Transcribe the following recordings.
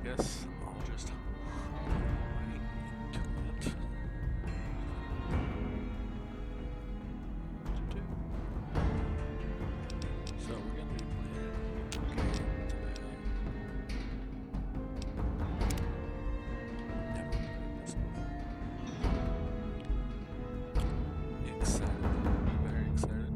guess I'll just right into it. So we're gonna be playing a game today. Never played this before. Excited. Very excited.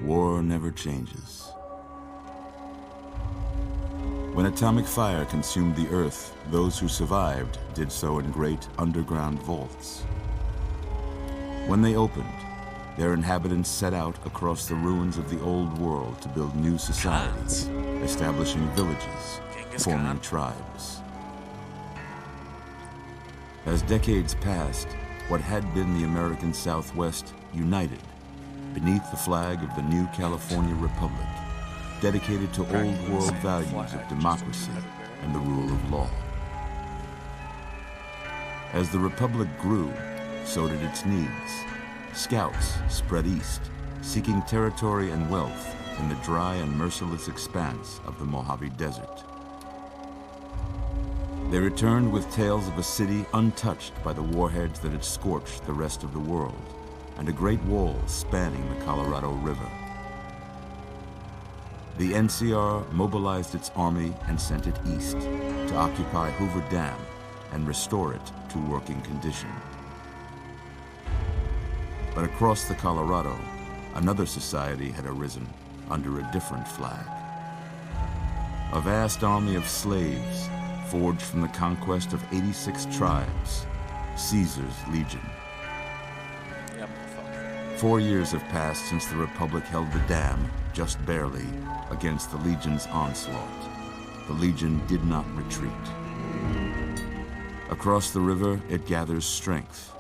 War never changes. When atomic fire consumed the Earth, those who survived did so in great underground vaults. When they opened, their inhabitants set out across the ruins of the old world to build new societies, establishing villages, forming tribes. As decades passed, what had been the American Southwest united beneath the flag of the new California Republic, dedicated to old world values of democracy and the rule of law. As the Republic grew, so did its needs. Scouts spread east, seeking territory and wealth in the dry and merciless expanse of the Mojave Desert. They returned with tales of a city untouched by the warheads that had scorched the rest of the world, and a great wall spanning the Colorado River. The NCR mobilized its army and sent it east to occupy Hoover Dam and restore it to working condition. But across the Colorado, another society had arisen under a different flag. A vast army of slaves forged from the conquest of 86 tribes, Caesar's Legion. 4 years have passed since the Republic held the dam, just barely, against the Legion's onslaught. The Legion did not retreat. Across the river, it gathers strength.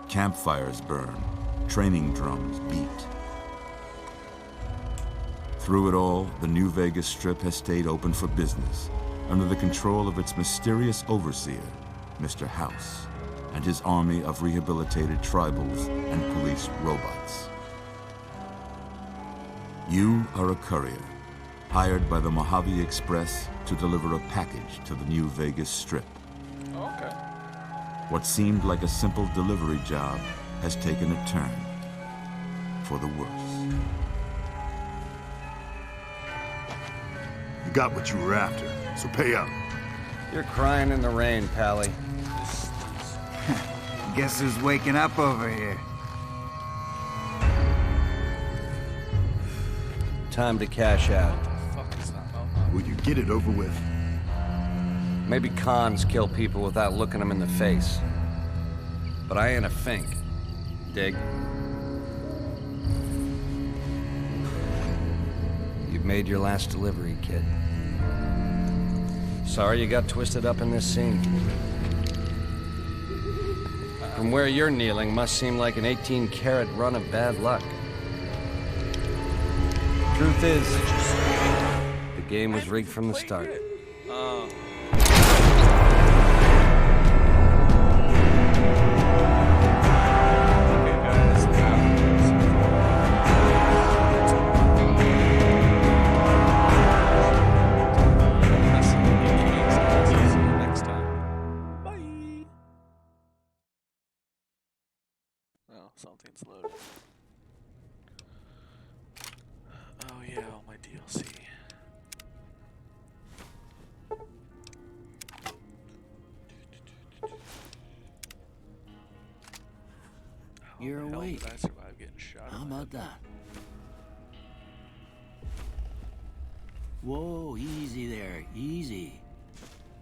Campfires burn, training drums beat. Through it all, the New Vegas Strip has stayed open for business, under the control of its mysterious overseer, Mr. House, and his army of rehabilitated tribals and police robots. You are a courier, hired by the Mojave Express to deliver a package to the New Vegas Strip. Okay. What seemed like a simple delivery job has taken a turn for the worse. You got what you were after, so pay up. You're crying in the rain, Pally. Guess who's waking up over here? Time to cash out. Will you get it over with? Maybe cons kill people without looking them in the face. But I ain't a fink. Dig? You've made your last delivery, kid. Sorry you got twisted up in this scene. From where you're kneeling must seem like an 18-carat run of bad luck. Truth is, the game was rigged from the start. Did I survive getting shot? How about that? Whoa, easy there, easy.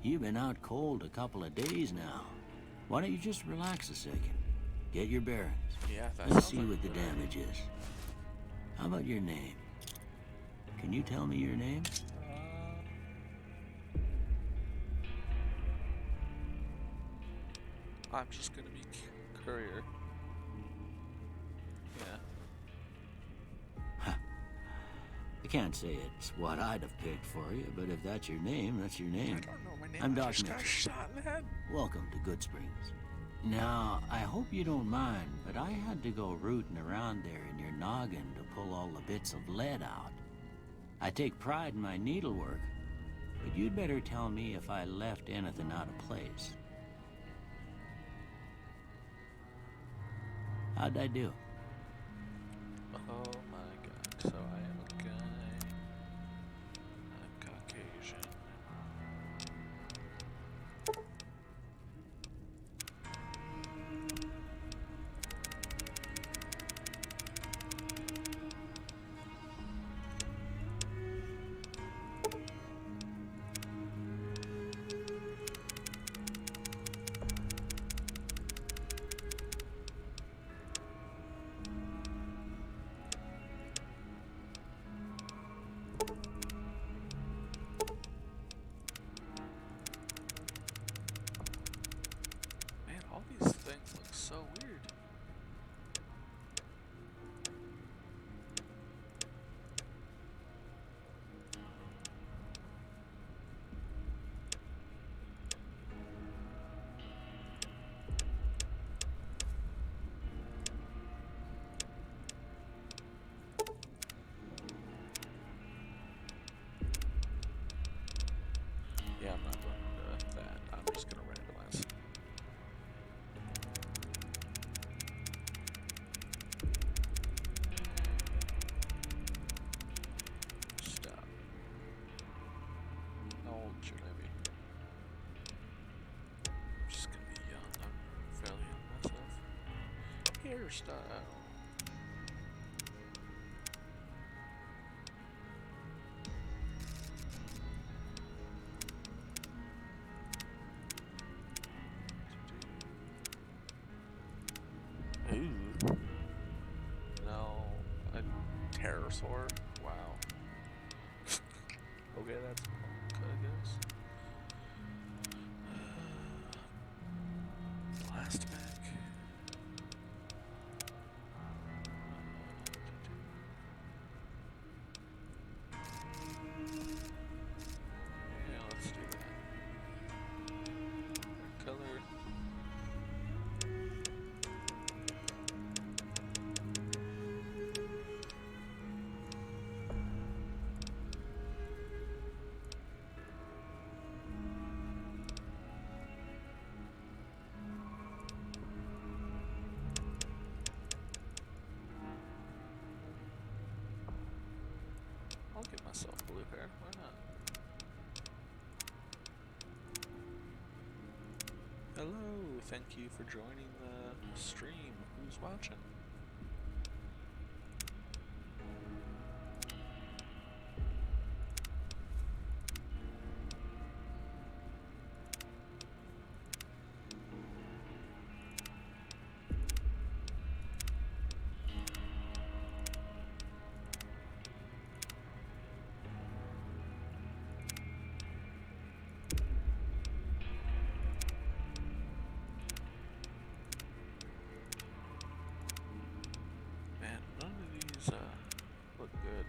You've been out cold a couple of days now. Why don't you just relax a second? Get your bearings. Yeah, that Let's sounds see like what the a good idea. damage is. How about your name? Can you tell me your name? I'm just gonna be courier. Yeah. I can't say it's what I'd have picked for you, but if that's your name, that's your name. I don't know my name. I'm I Doc just got Mitchell. shot in the head. Welcome to Good Springs. Now, I hope you don't mind, but I had to go rooting around there in your noggin to pull all the bits of lead out. I take pride in my needlework, but you'd better tell me if I left anything out of place. How'd I do? Oh my god. So I am a guy. I'm Caucasian. Man, all these things look so weird. Yeah, I'm not going to that. I'm just going to randomize. Stop. How old should I be? I'm just going to be young. I'm fairly young myself. Hairstyle. Ooh. No, a pterosaur? Wow. Okay, that's punk, I guess. Blast back. Yeah, let's do that. Red color. I'll get myself blue hair. Why not? Hello, thank you for joining the stream. Who's watching? Man, none of these look good.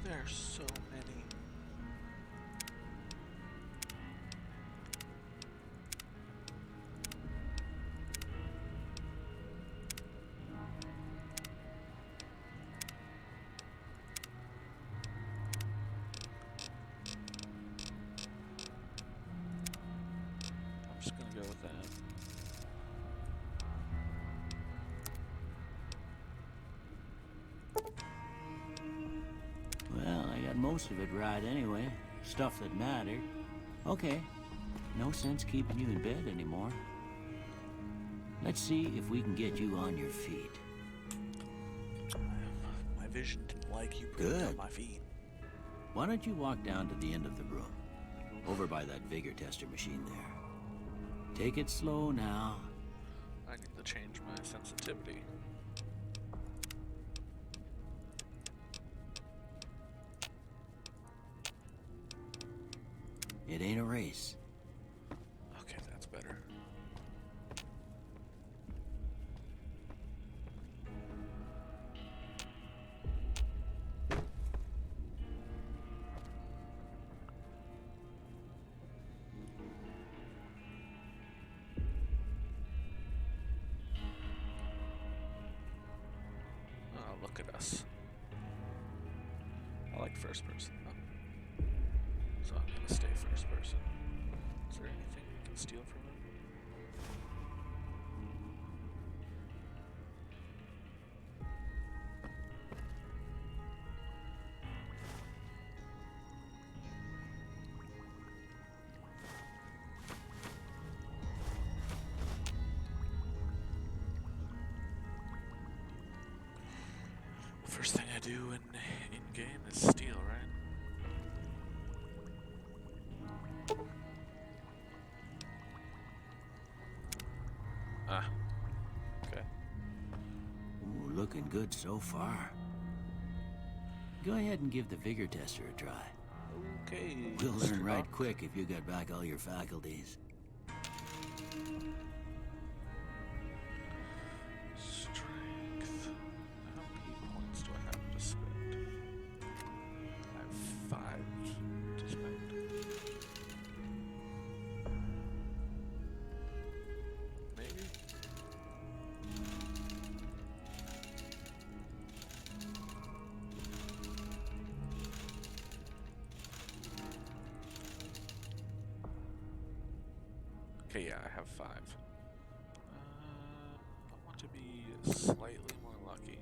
There's so many. I'm just gonna go with that. Well, I got most most of it right anyway. Stuff that mattered. Okay. No sense keeping you in bed anymore. Let's see if we can get you on your feet. My vision didn't like you putting Good. on my feet. Why don't you walk down to the end of the room? Over by that vigor tester machine there. Take it slow now. I need to change my sensitivity. It ain't a race. Okay, that's better. Oh, look at us. I like first person though. So I'm gonna stay first person. Is there anything we can steal from him? First thing I do in game is steal, right? Ah. Okay. Ooh, looking good so far. Go ahead and give the vigor tester a try. Okay. We'll Mr. learn right Doc. quick if you got back all your faculties. Strength. How many points do I have to spend? I have 5 to spend. Maybe? Okay, yeah, I have 5. I want to be slightly more lucky.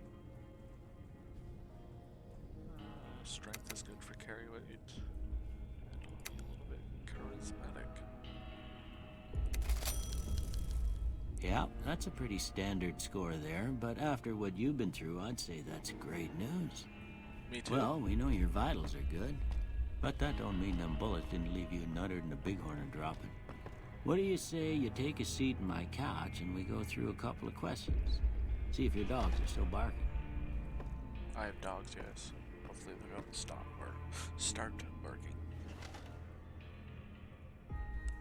Strength is good for carry weight. And I'll be a little bit charismatic. Yeah, that's a pretty standard score there, but after what you've been through, I'd say that's great news. Me too. Well, we know your vitals are good, but that don't mean them bullets didn't leave you nuttered and a bighorn dropping. What do you say you take a seat in my couch and we go through a couple of questions? See if your dogs are still barking. I have dogs, yes. Hopefully they'll start barking.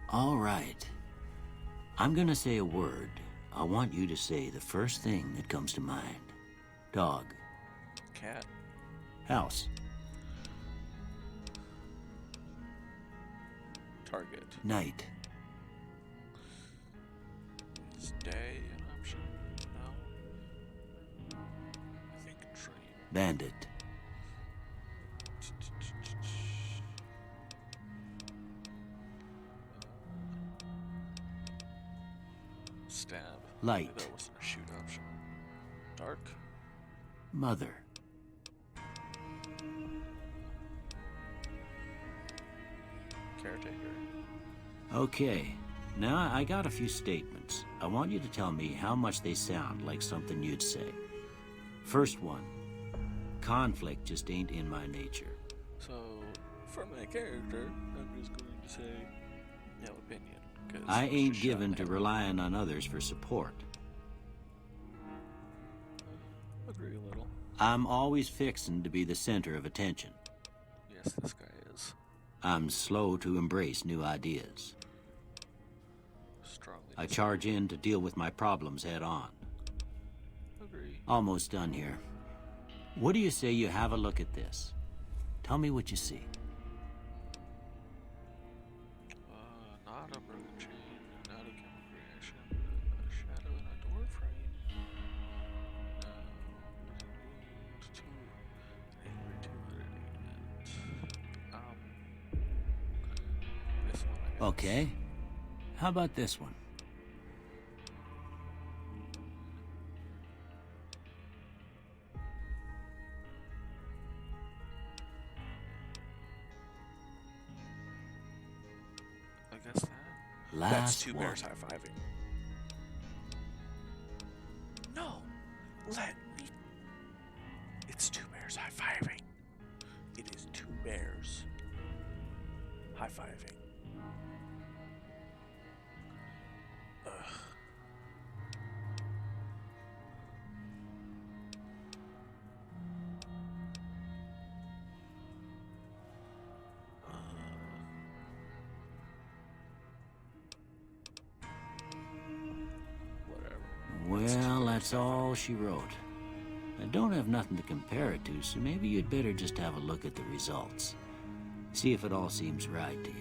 All right. I'm gonna say a word. I want you to say the first thing that comes to mind. Dog. Cat. House. Target. Night. Is day an option? No. I think dream. Bandit. Stab. Light. Maybe that wasn't a shoot option. Dark. Mother. Caretaker. Okay. Now I got a few statements. I want you to tell me how much they sound like something you'd say. First one. Conflict just ain't in my nature. So, for my character, I'm just going to say no opinion. 'Cause I was ain't just shot in given the to head. relying on others for support. Agree a little. I'm always fixin' to be the center of attention. Yes, this guy is I'm slow to embrace new ideas. strongly. I charge in to deal with my problems head on. Agree. Almost done here. What do you say you have a look at this? Tell me what you see. Not a broken chain, not a chemical reaction, a shadow in a door frame. No. This one, I guess. Okay. How about this one? last That's two one. bears high-fiving. No! Let me... It's two bears high-fiving. It is two bears high-fiving. Ugh. Whatever. Well, that's all she wrote. I don't have nothing to compare it to, so maybe you'd better just have a look at the results. See if it all seems right to you.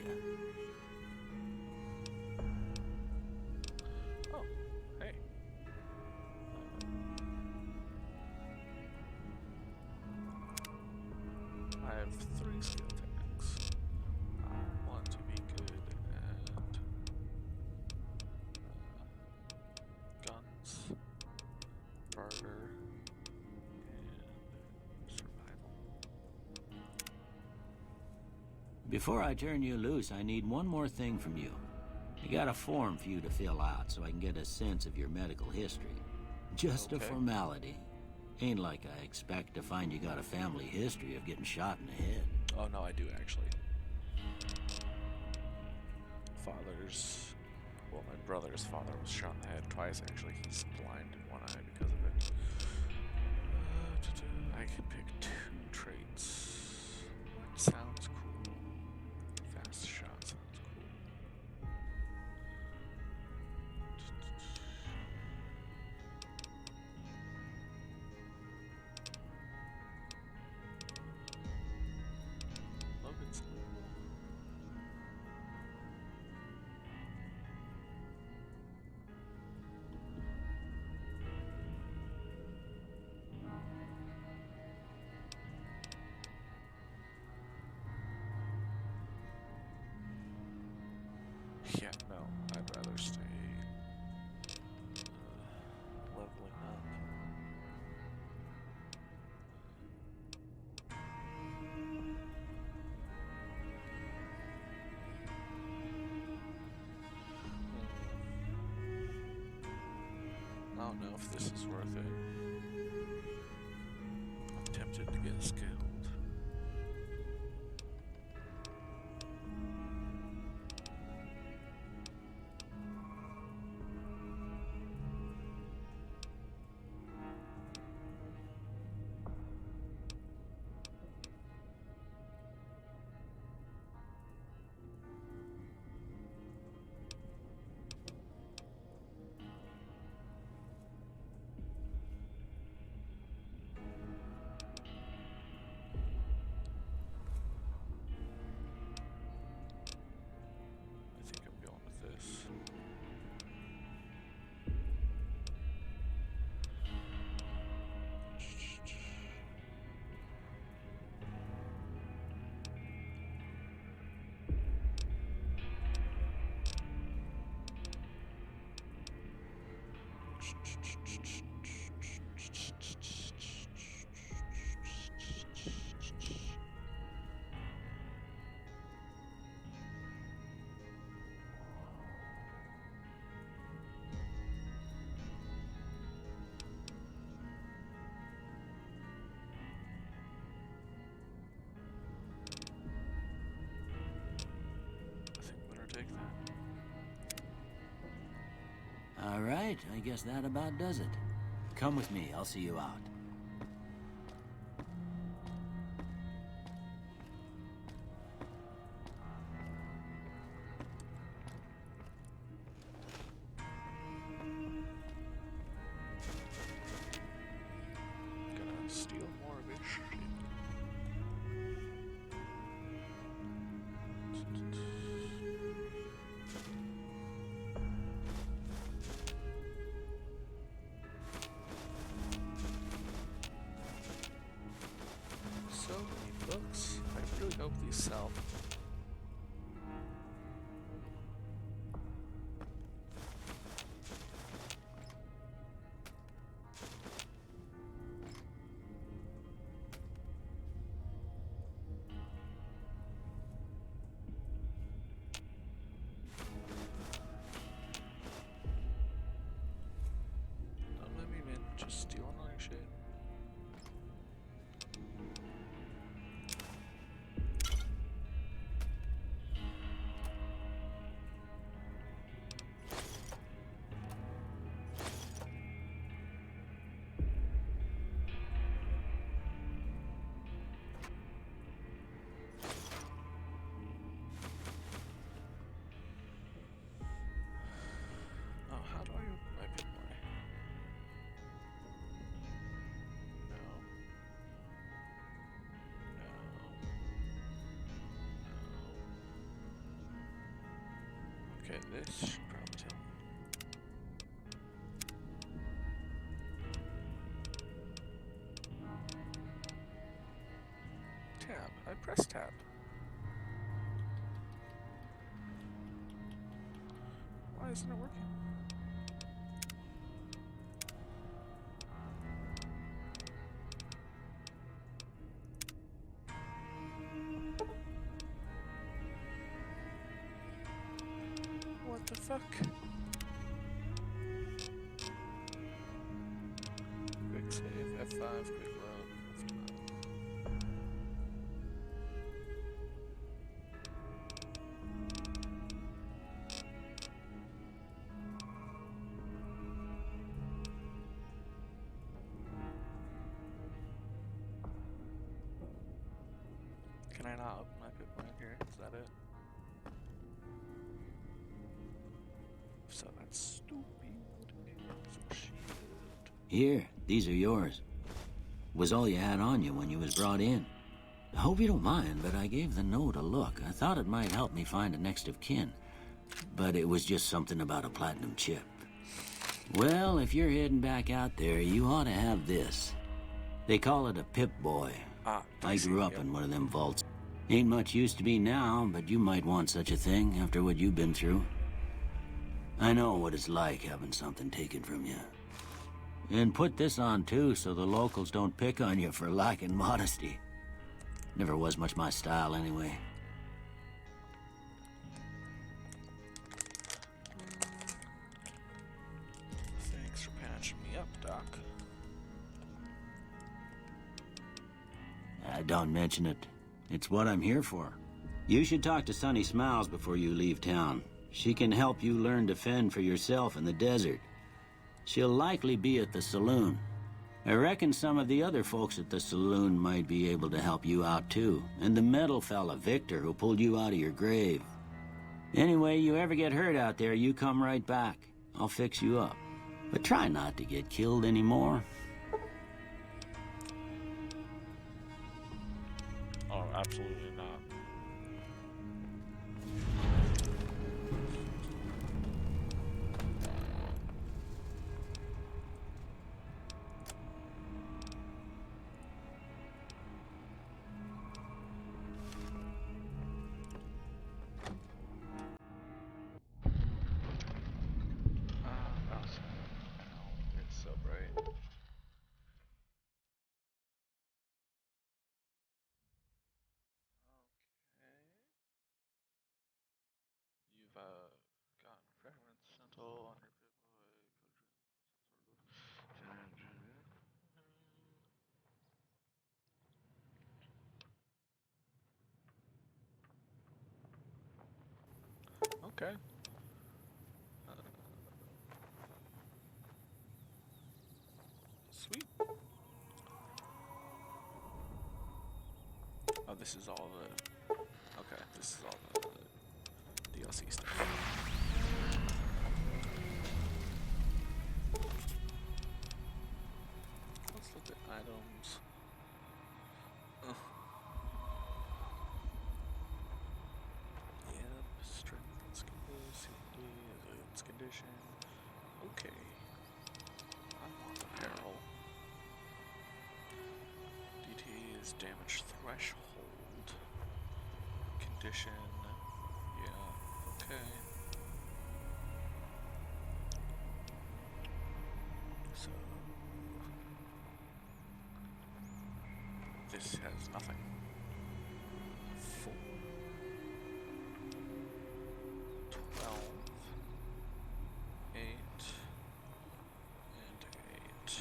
Oh, hey. I have 3 skill tags. I want to be good at guns, barter, and survival. Before I turn you loose, I need one more thing from you. I got a form for you to fill out so I can get a sense of your medical history. Just a Okay. formality. Ain't like I expect to find you got a family history of getting shot in the head. Oh no, I do actually. My brother's father was shot in the head twice actually. He's blind in one eye because of it. I can pick 2 traits. Sounds cool. Fast shot sounds cool. Logan's yeah, no, I'd rather stay leveling up. I don't know if this is worth it. I'm tempted to get skilled. I think I'm going with this. I think better take that. All right, I guess that about does it. Come with me, I'll see you out. Gonna steal more of his shit. just stealing all your shit. Oh, how do I open my pit boy? No. Okay, this should probably tell me. Tab. I press tab. Why isn't it working? What the fuck? Quick save, F5, quick load, F5. Can I not open my pit point here? Is that it? So that's stupid. So shit. Here, these are yours. Was all you had on you when you was brought in. I hope you don't mind, but I gave the note a look. I thought it might help me find a next of kin. But it was just something about a platinum chip. Well, if you're heading back out there, you ought to have this. They call it a Pip-Boy. I grew up in one of them vaults. Ain't much use to me now, but you might want such a thing after what you've been through. I know what it's like having something taken from you. And put this on too, so the locals don't pick on you for lacking modesty. Never was much my style anyway. Thanks for patching me up, Doc. Don't mention it. It's what I'm here for. You should talk to Sunny Smiles before you leave town. She can help you learn to fend for yourself in the desert. She'll likely be at the saloon. I reckon some of the other folks at the saloon might be able to help you out too. And the metal fella, Victor, who pulled you out of your grave. Anyway, you ever get hurt out there, you come right back. I'll fix you up. But try not to get killed anymore. Oh, absolutely not. It's so bright. You've gotten preference central on your okay. Sweet. Oh, this is all the. Okay, this is all the DLC stuff. Let's look at items. Ugh. Yep, strength and skill, CD, its condition. Okay. I want apparel. DT is damage threshold. Condition. Yeah, okay. So this has nothing. 4, 12, 8, and 8.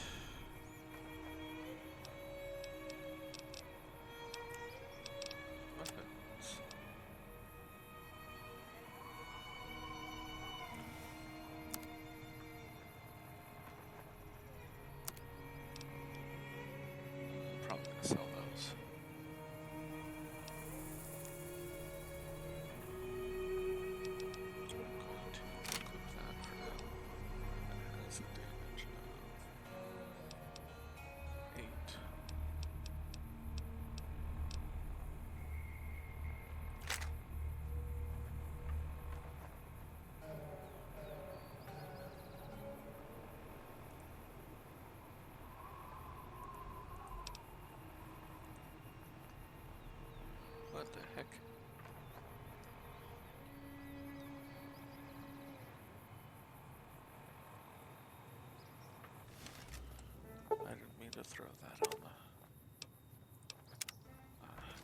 to throw that on the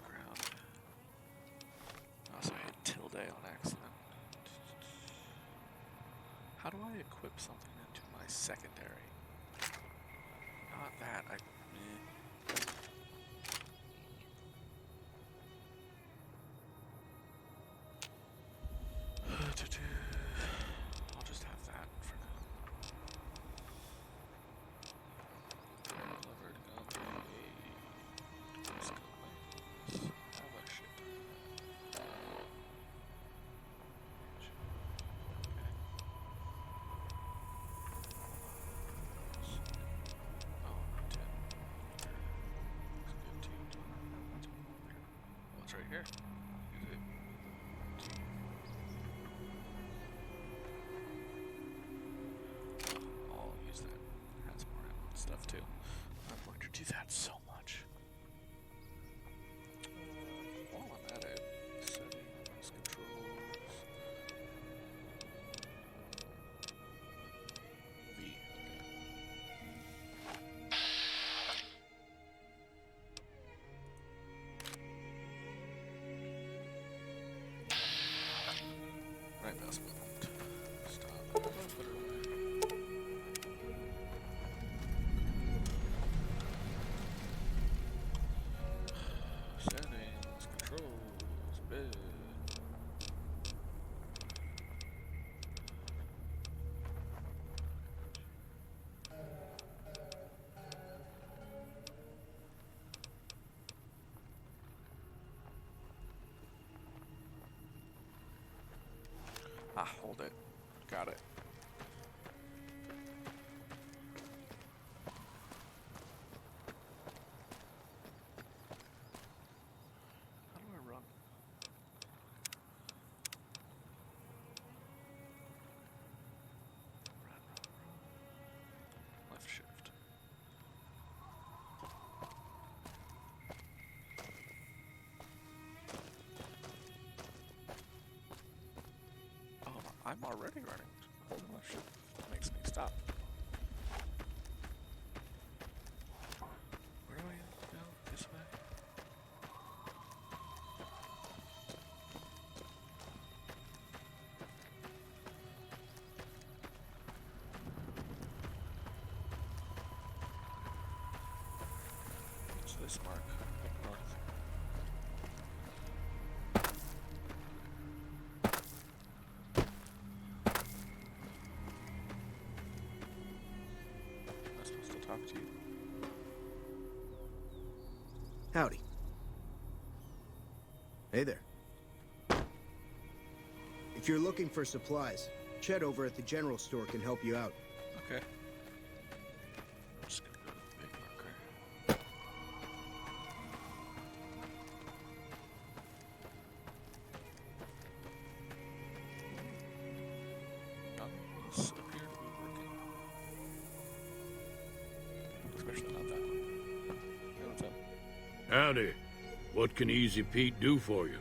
ground. Also, I hit tilde on accident. How do I equip something into my secondary? Not that. I'll just have that for now. Delivered let's go like this. How about shit? Oh, not 10. Looks good too. Don't have that much more there. Oh, it's right here. Is it? I'll use that. It has more ammo and stuff too. I'm going to do that so much. While I'm at it, settings, controls. V. Okay. Right mouse button. Stop. Put it away. Settings, controls, bed. Hold it. Got it. How do I run? Run. Left shift. Oh, I'm already running. Holding left shift makes me stop. Where do I go? This way? What's this mark? North. Am I supposed to talk to you? Howdy. Hey there. If you're looking for supplies, Chet over at the general store can help you out. Okay. I'm just gonna go to the big marker. These appear to be working. Especially not that one. Hey, what's up? Howdy. What can Easy Pete do for you? Do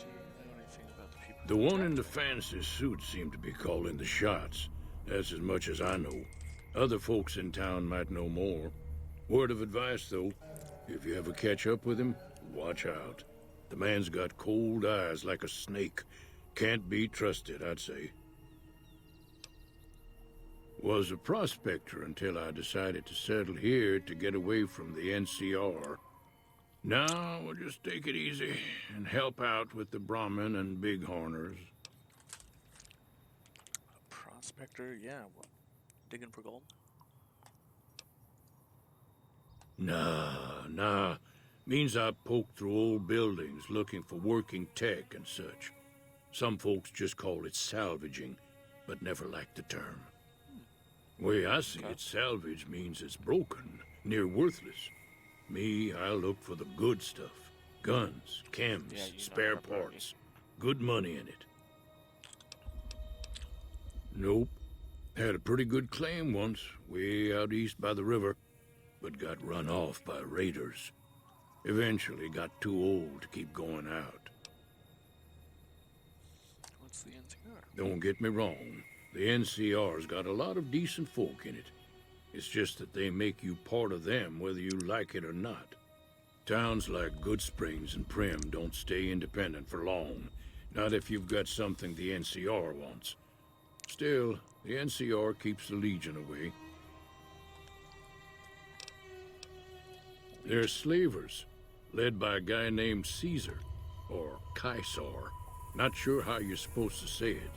you know anything about the people? The one in the fancy suit seemed to be calling the shots. That's as much as I know. Other folks in town might know more. Word of advice, though. If you ever catch up with him, watch out. The man's got cold eyes like a snake. Can't be trusted, I'd say. Was a prospector until I decided to settle here to get away from the NCR. Now we'll just take it easy and help out with the Brahmin and Bighorners. A prospector? Yeah, what? Digging for gold? Nah. Means I poke through old buildings looking for working tech and such. Some folks just call it salvaging, but never liked the term. Way I see it, salvage means it's broken, near worthless. Me, I look for the good stuff. Guns, chems, Yeah, you know spare how about parts. Good money in it. Nope. Had a pretty good claim once, way out east by the river, but got run off by raiders. Eventually got too old to keep going out. What's the NCR? Don't get me wrong. The NCR's got a lot of decent folk in it. It's just that they make you part of them whether you like it or not. Towns like Good Springs and Prim don't stay independent for long. Not if you've got something the NCR wants. Still, the NCR keeps the Legion away. They're slavers, led by a guy named Caesar, or Caesar. Not sure how you're supposed to say it.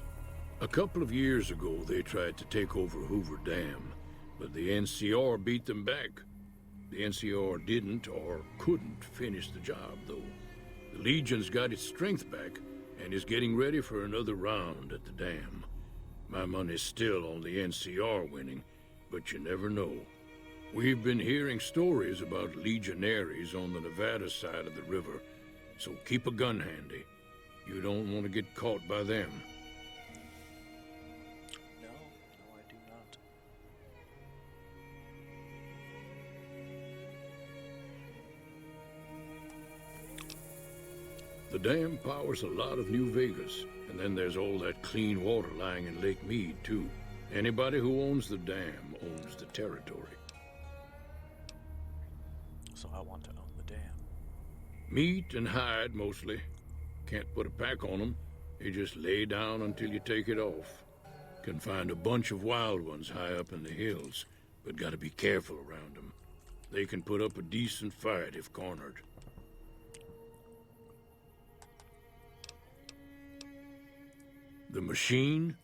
A couple of years ago, they tried to take over Hoover Dam, but the NCR beat them back. The NCR didn't or couldn't finish the job, though. The Legion's got its strength back and is getting ready for another round at the dam. My money's still on the NCR winning, but you never know. We've been hearing stories about legionaries on the Nevada side of the river, so keep a gun handy. You don't want to get caught by them. No, I do not. The dam powers a lot of New Vegas, and then there's all that clean water lying in Lake Mead, too. Anybody who owns the dam owns the territory. So I want to own the dam. Meat and hide, mostly. Can't put a pack on them. You just lay down until you take it off. Can find a bunch of wild ones high up in the hills, but gotta be careful around them. They can put up a decent fight if cornered. The machine?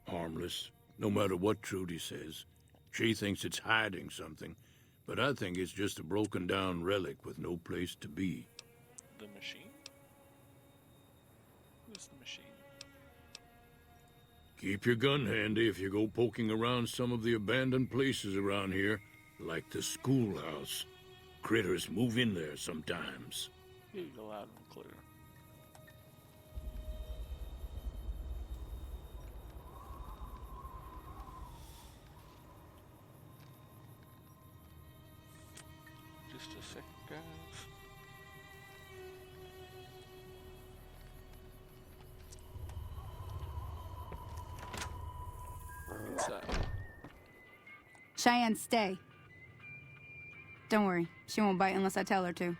Harmless, no matter what Trudy says. She thinks it's hiding something, but I think it's just a broken down relic with no place to be. The machine? Who's the machine? Keep your gun handy if you go poking around some of the abandoned places around here, like the schoolhouse. Critters move in there sometimes. You go loud and clear. Just a second, guys. Inside. Cheyenne, stay. Don't worry, she won't bite unless I tell her to.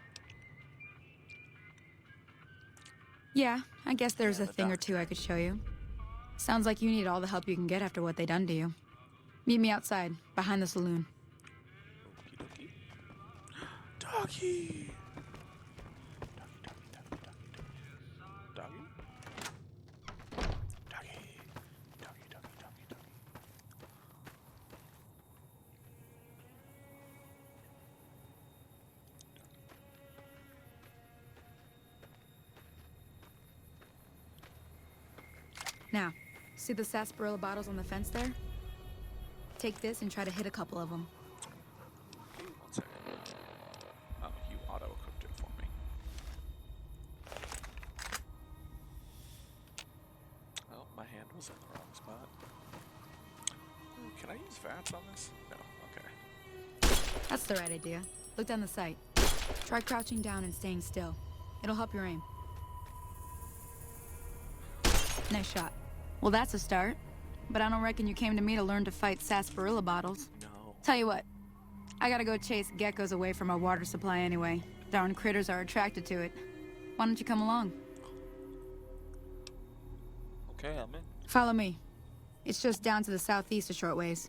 Yeah, I guess there's a thing or two I could show you. Sounds like you need all the help you can get after what they done to you. Meet me outside, behind the saloon. Okie dokie. Doggy. Doggy. Doggy. Now, see the sarsaparilla bottles on the fence there? Take this and try to hit a couple of them. Okay, 1 second. Oh, you auto-cooked it for me. Well, my hand was in the wrong spot. Ooh, can I use VATS on this? No, okay. That's the right idea. Look down the sight. Try crouching down and staying still. It'll help your aim. Nice shot. Well, that's a start. But I don't reckon you came to me to learn to fight sarsaparilla bottles. No. Tell you what, I gotta go chase geckos away from our water supply anyway. Darn critters are attracted to it. Why don't you come along? Okay, I'm in. Follow me. It's just down to the southeast a short ways.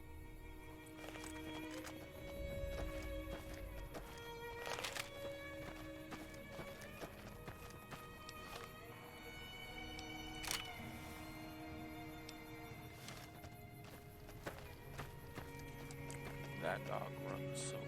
That dog runs so good.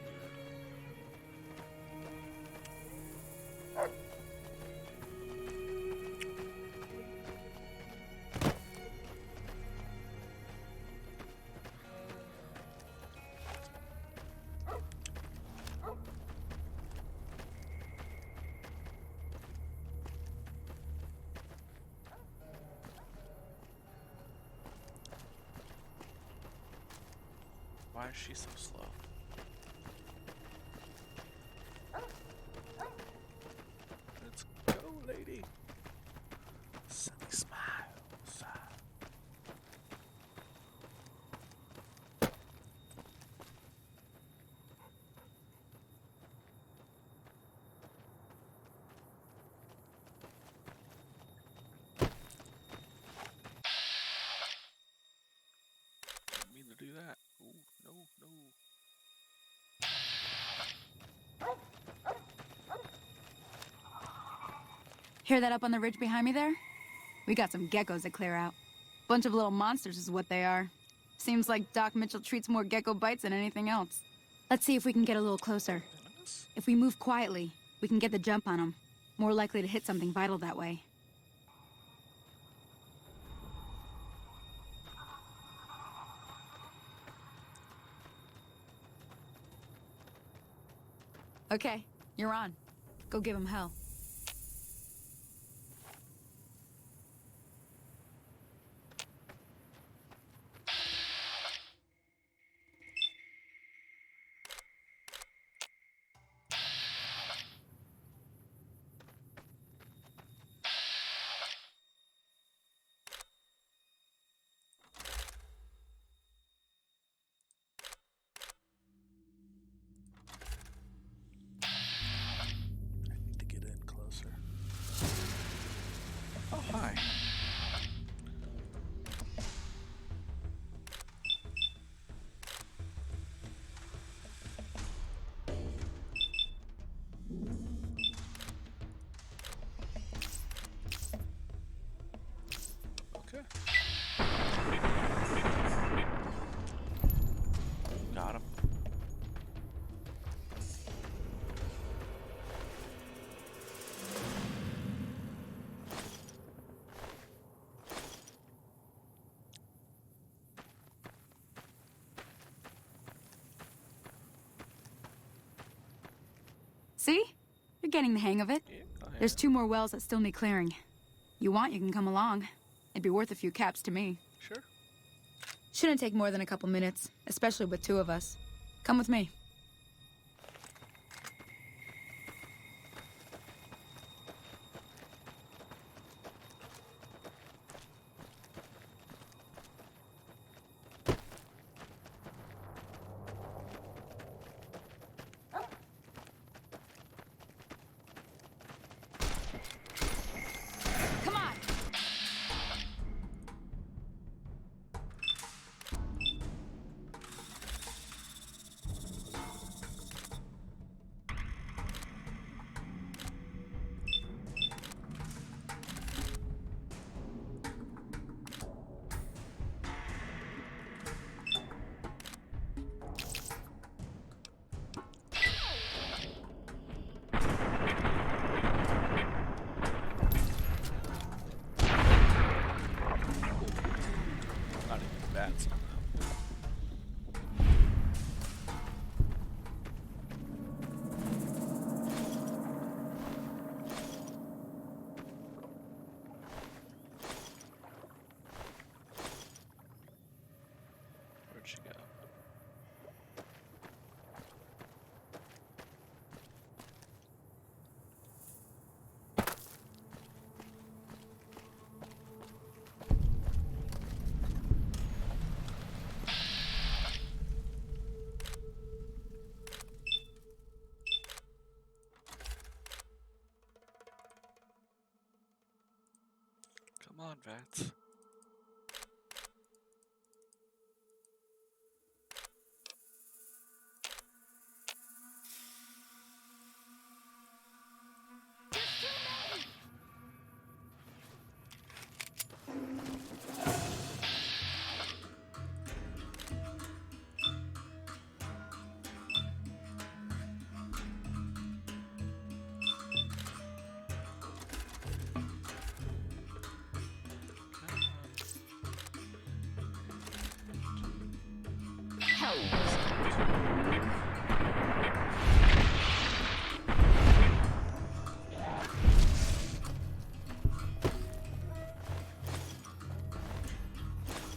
Why is she so slow? Let's go, lady. Sunny smiles. Hear that up on the ridge behind me there? We got some geckos to clear out. Bunch of little monsters is what they are. Seems like Doc Mitchell treats more gecko bites than anything else. Let's see if we can get a little closer. If we move quietly, we can get the jump on them. More likely to hit something vital that way. Okay, you're on. Go give him hell. I need to get in closer. Oh, hi. Okay. Got him. See? You're getting the hang of it. Yeah, go ahead. There's 2 more wells that still need clearing. You want, you can come along. It'd be worth a few caps to me. Sure. Shouldn't take more than a couple minutes, especially with 2 of us. Come with me. Come on! Not even bad somehow. Where'd she go? Come on, Vats.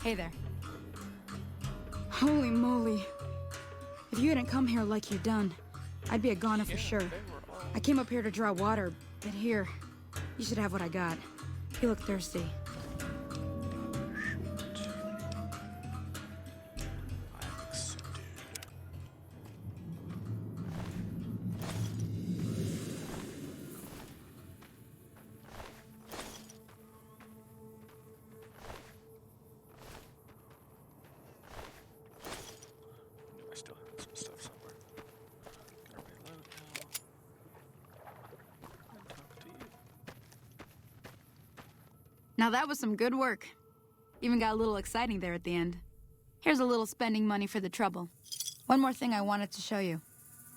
Hey there. Holy moly. If you hadn't come here like you done, I'd be a goner for sure. I came up here to draw water, but here, you should have what I got. You look thirsty. I'm excited. I still have some stuff somewhere. Gonna reload now. And talk to you. Now that was some good work. Even got a little exciting there at the end. Here's a little spending money for the trouble. One more thing I wanted to show you.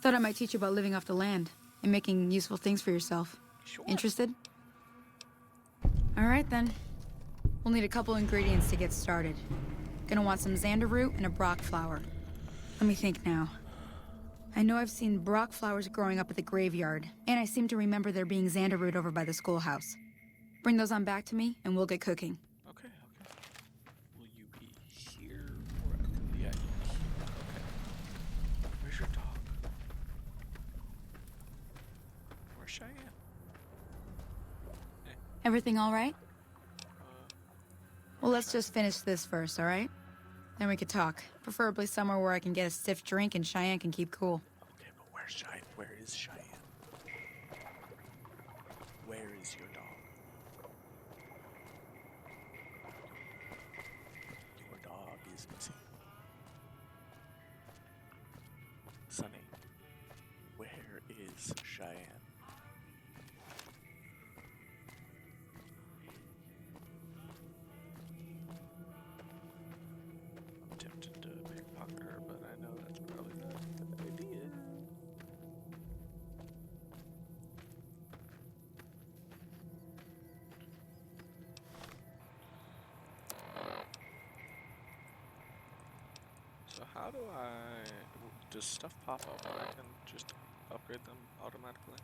Thought I might teach you about living off the land and making useful things for yourself. Sure. Interested? All right, then. We'll need a couple ingredients to get started. Gonna want some xander root and a brock flower. Let me think now. I know I've seen brock flowers growing up at the graveyard, and I seem to remember there being xander root over by the schoolhouse. Bring those on back to me, and we'll get cooking. Okay, okay. Will you be here? Or yeah, okay. Where's your dog? Where's Cheyenne? Everything all right? Well, let's just finish this first, all right? Then we could talk. Preferably somewhere where I can get a stiff drink and Cheyenne can keep cool. Okay, but where's Cheyenne? Where is Cheyenne? Where is your dog? Your dog is missing. Sonny, where is Cheyenne? I'm tempted to pickpocket her, but I know that's probably not a good idea. So how do does stuff pop up and I can just upgrade them automatically?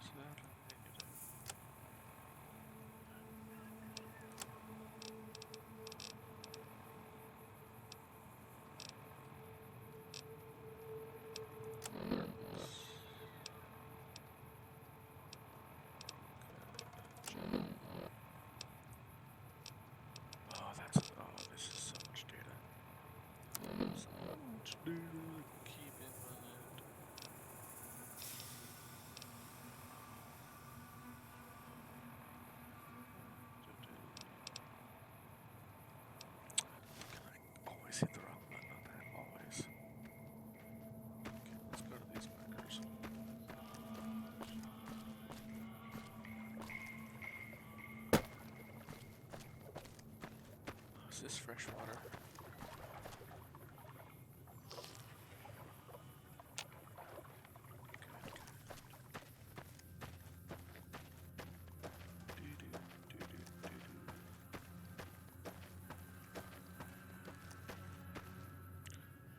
So that negative. Oh, this is so much data. So much data to keep in mind. I always hit the wrong button on that, always. Okay, let's go to these markers. Oh, is this fresh water?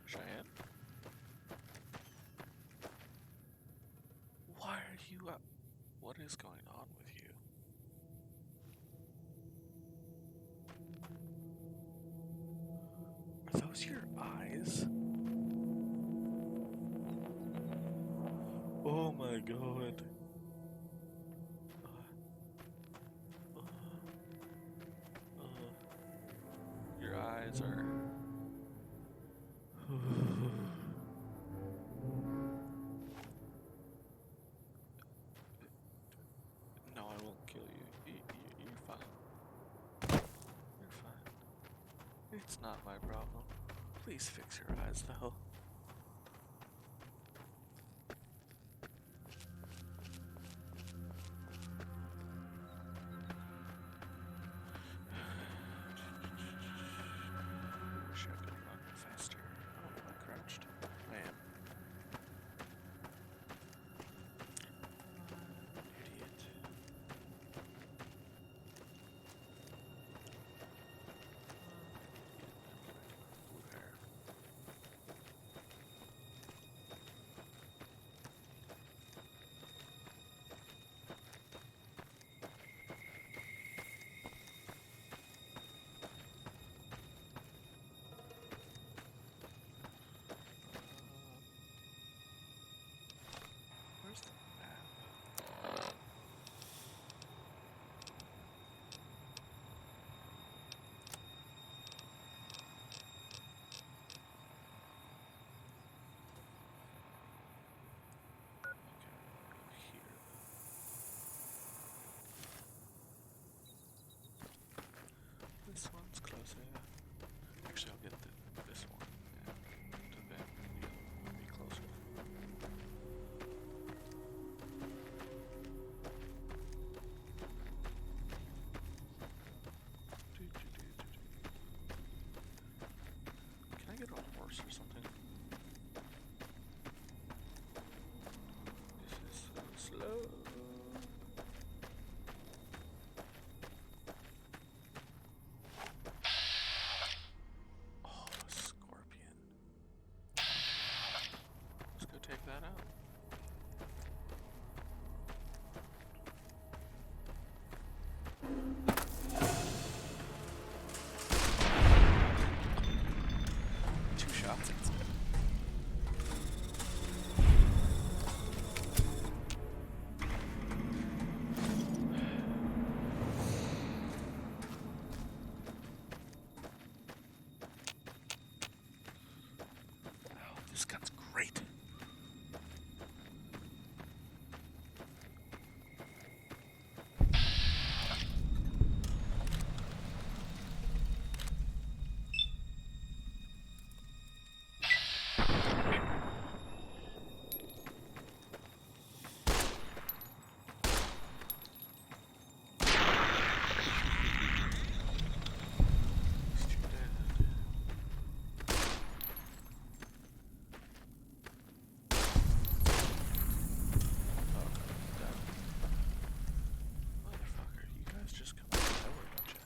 Cheyenne? Why are you up? What is going on with you? Are those your eyes? Oh my god. Your eyes are. No, I won't kill you. You're fine. You're fine. It's not my problem. Please fix your eyes, though. Wish I could run faster. Oh, am I crouched? I am. Idiot. Blue hair. stairs or something. This is so slow. Oh, a scorpion. Let's go take that out. Two shots, it's dead. Oh, this gun's great. He's too dead. Oh, dead. Motherfucker, you guys just come out of nowhere, don't you?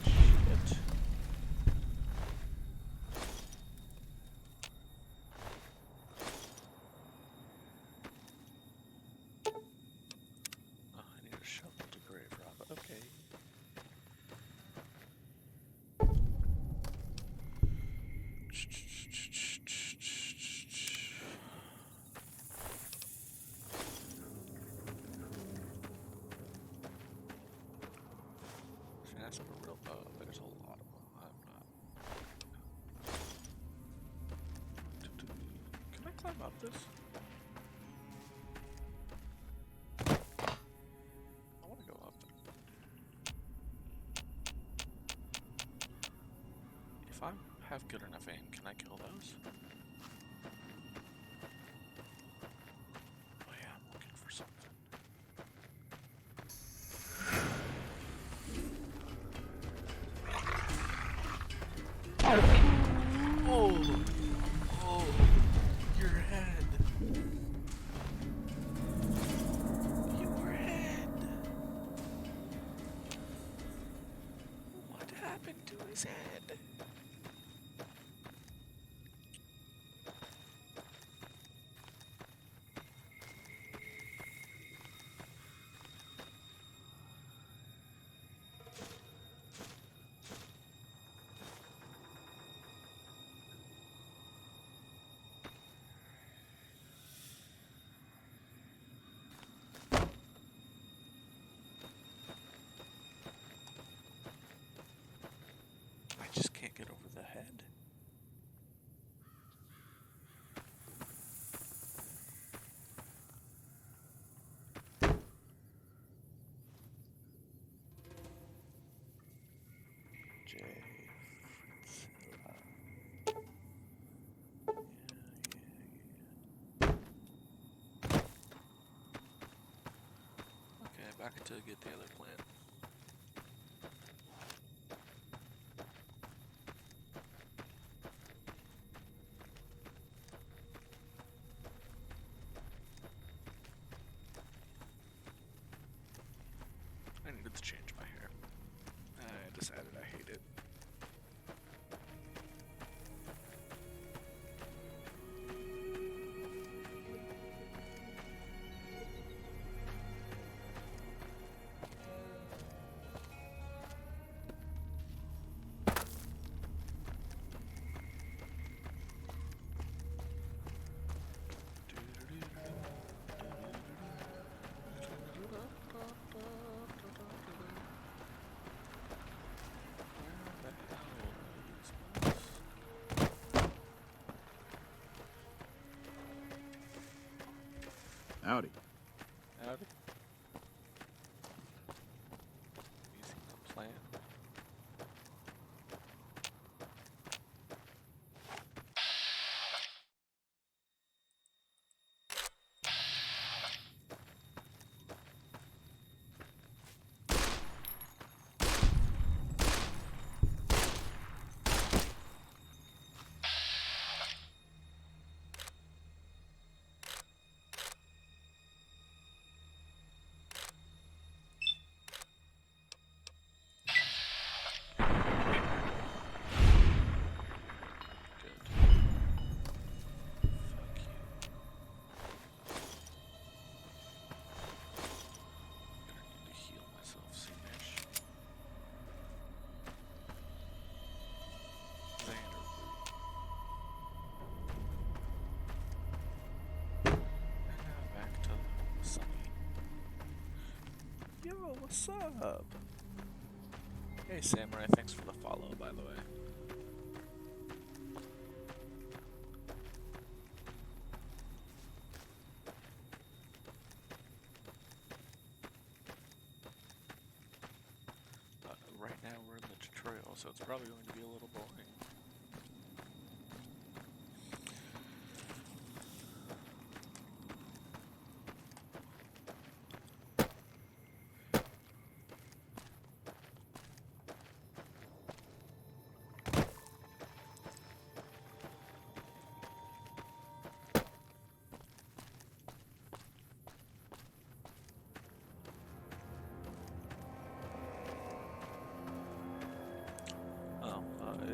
Shit. Oh, I need a shovel to grave rob. Okay. See, that's a real bow. There's a lot of them. I'm not. Can I climb up this? I want to go up there. If I have good enough aim, can I kill those? Oh yeah, I'm looking for something. Oh! Oh! Your head! Your head! What happened to his head? I just can't get over the head. J. Fritzilla. Okay, back to get the other plant. I needed to change my hair. I decided I hate it. Howdy. Howdy. Using the plant. What's up? Hey Samurai, thanks for the follow, by the way. Right now we're in the tutorial, so it's probably going to be a little boring.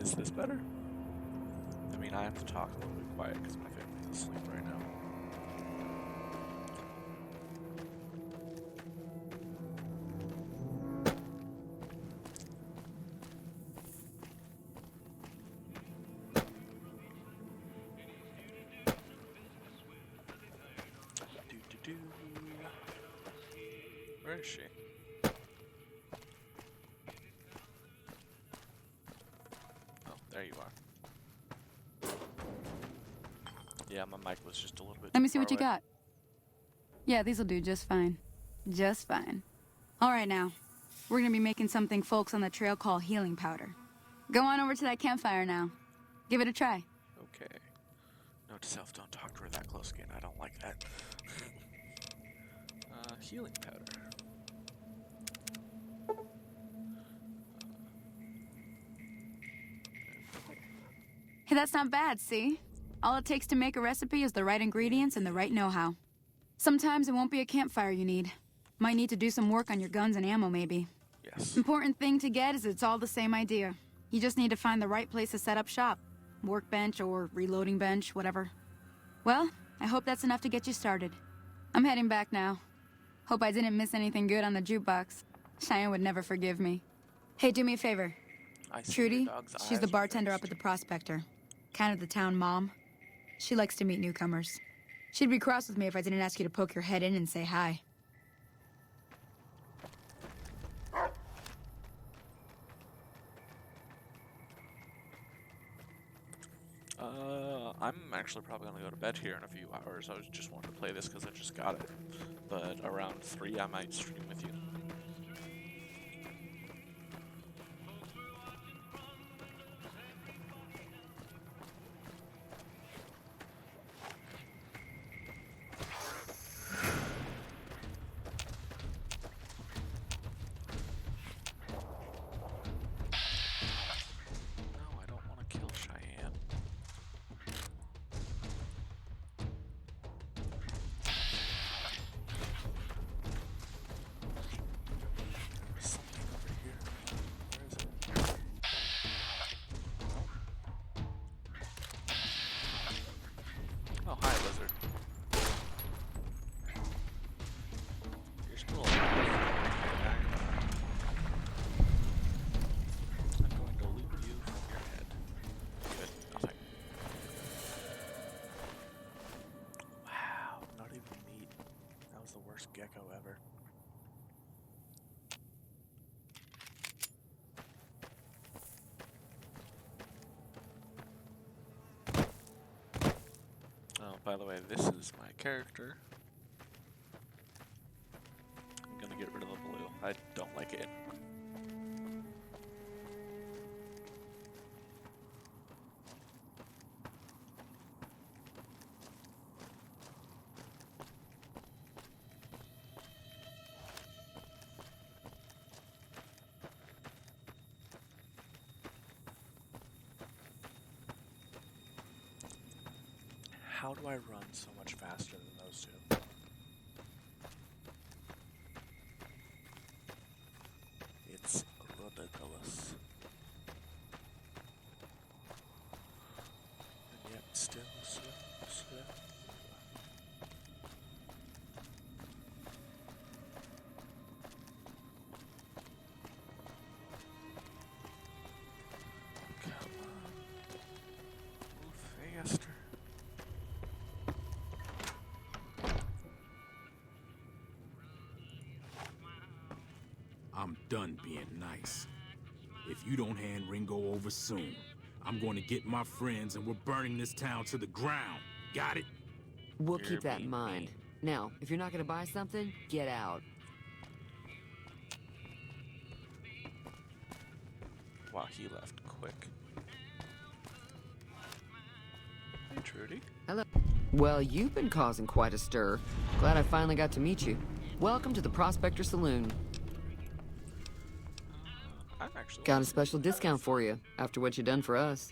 Is this better? I mean, I have to talk a little bit quiet because my family's asleep right now. Do-do-do. Where is she? There you are. Yeah, my mic was just a little bit. Let me see far what you away. got. Yeah, these'll do just fine. Just fine. All right, now. We're gonna be making something folks on the trail call healing powder. Go on over to that campfire now. Give it a try. Okay. Note to self, don't talk to her that close again. I don't like that. Healing powder. Hey, that's not bad, see? All it takes to make a recipe is the right ingredients and the right know-how. Sometimes it won't be a campfire you need. Might need to do some work on your guns and ammo, maybe. Yes. Important thing to get is it's all the same idea. You just need to find the right place to set up shop. Workbench or reloading bench, whatever. Well, I hope that's enough to get you started. I'm heading back now. Hope I didn't miss anything good on the jukebox. Cheyenne would never forgive me. Hey, do me a favor. I see Trudy, your dog's she's the eyes bartender up first. at the Prospector. Kind of the town mom. She likes to meet newcomers. She'd be cross with me if I didn't ask you to poke your head in and say hi. I'm actually probably gonna go to bed here in a few hours. I was just wanting to play this because I just got it. But around 3, I might stream with you. No, I don't want to kill Cheyenne. There's something over here. Where is it? Oh, hi, lizard. You're still alive. I'm going to loot you from your head. Good, nothing. Wow, not even meat. That was the worst gecko ever. Oh, by the way, this is my character. I'm gonna get rid of the blue. I don't like it. How do I run so much faster than those two? It's ridiculous. And yet still slow. Come on. Move faster. being nice. If you don't hand Ringo over soon, I'm going to get my friends and we're burning this town to the ground. Got it? We'll You're keep that in being mind. mean. Now, if you're not gonna buy something, get out. Wow, he left quick. Hey, Trudy. Hello. Well, you've been causing quite a stir. Glad I finally got to meet you. Welcome to the Prospector Saloon. I'm actually Got a special discount for you after what you done for us.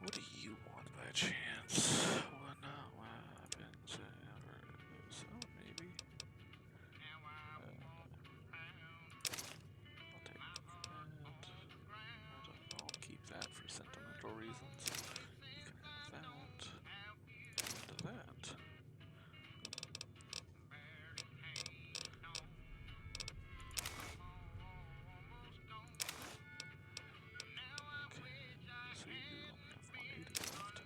What do you want by chance? What not weapons ever is. Oh, maybe. I'll take that. I'll keep that for sentimental reasons. You can have that. And that. So you only have 180 left.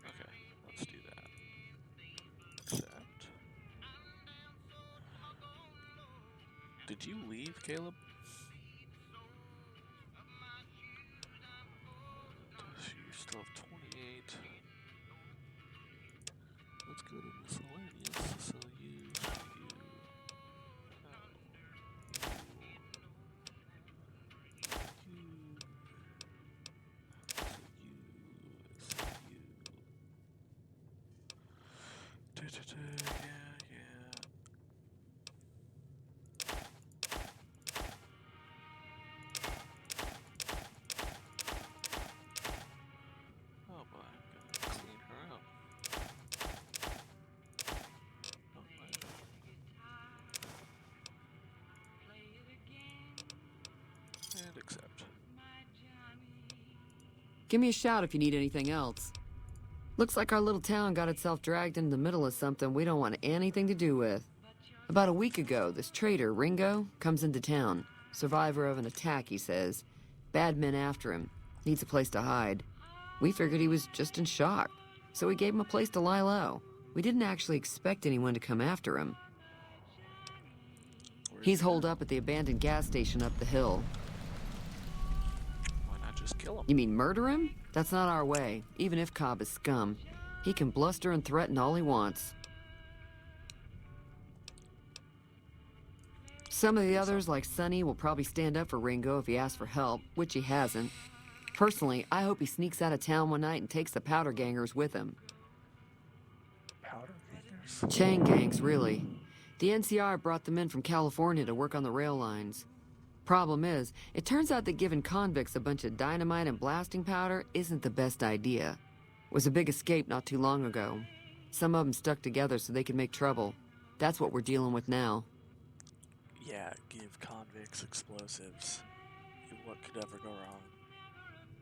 Okay, let's do that. Accept. Did you leave, Caleb? You still have 28. Let's go to miscellaneous. So yeah. Oh boy, I'm gonna clean her up. Oh my. And accept. Give me a shout if you need anything else. Looks like our little town got itself dragged into the middle of something we don't want anything to do with. About a week ago, this traitor, Ringo, comes into town. Survivor of an attack, he says. Bad men after him. Needs a place to hide. We figured he was just in shock, so we gave him a place to lie low. We didn't actually expect anyone to come after him. He's holed up at the abandoned gas station up the hill. Why not just kill him? You mean murder him? That's not our way, even if Cobb is scum. He can bluster and threaten all he wants. Some of the others, like Sonny, will probably stand up for Ringo if he asks for help, which he hasn't. Personally, I hope he sneaks out of town one night and takes the powder gangers with him. Powder gangers? Chain gangs, really. The NCR brought them in from California to work on the rail lines. Problem is, it turns out that giving convicts a bunch of dynamite and blasting powder isn't the best idea. It was a big escape not too long ago. Some of them stuck together so they could make trouble. That's what we're dealing with now. Yeah, give convicts explosives. What could ever go wrong?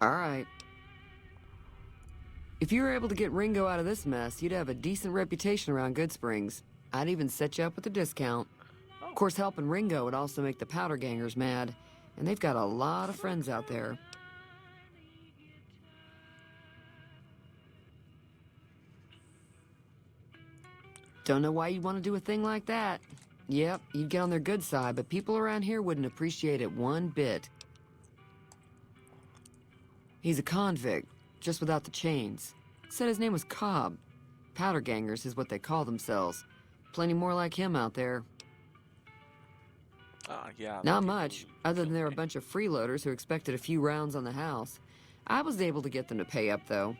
All right. If you were able to get Ringo out of this mess, you'd have a decent reputation around Good Springs. I'd even set you up with a discount. Of course, helping Ringo would also make the powder gangers mad, and they've got a lot of friends out there. Don't know why you'd want to do a thing like that. Yep, you'd get on their good side, but people around here wouldn't appreciate it one bit. He's a convict, just without the chains. Said his name was Cobb. Powder gangers is what they call themselves. Plenty more like him out there. Yeah. Not much, other than they're a bunch of freeloaders who expected a few rounds on the house. I was able to get them to pay up, though.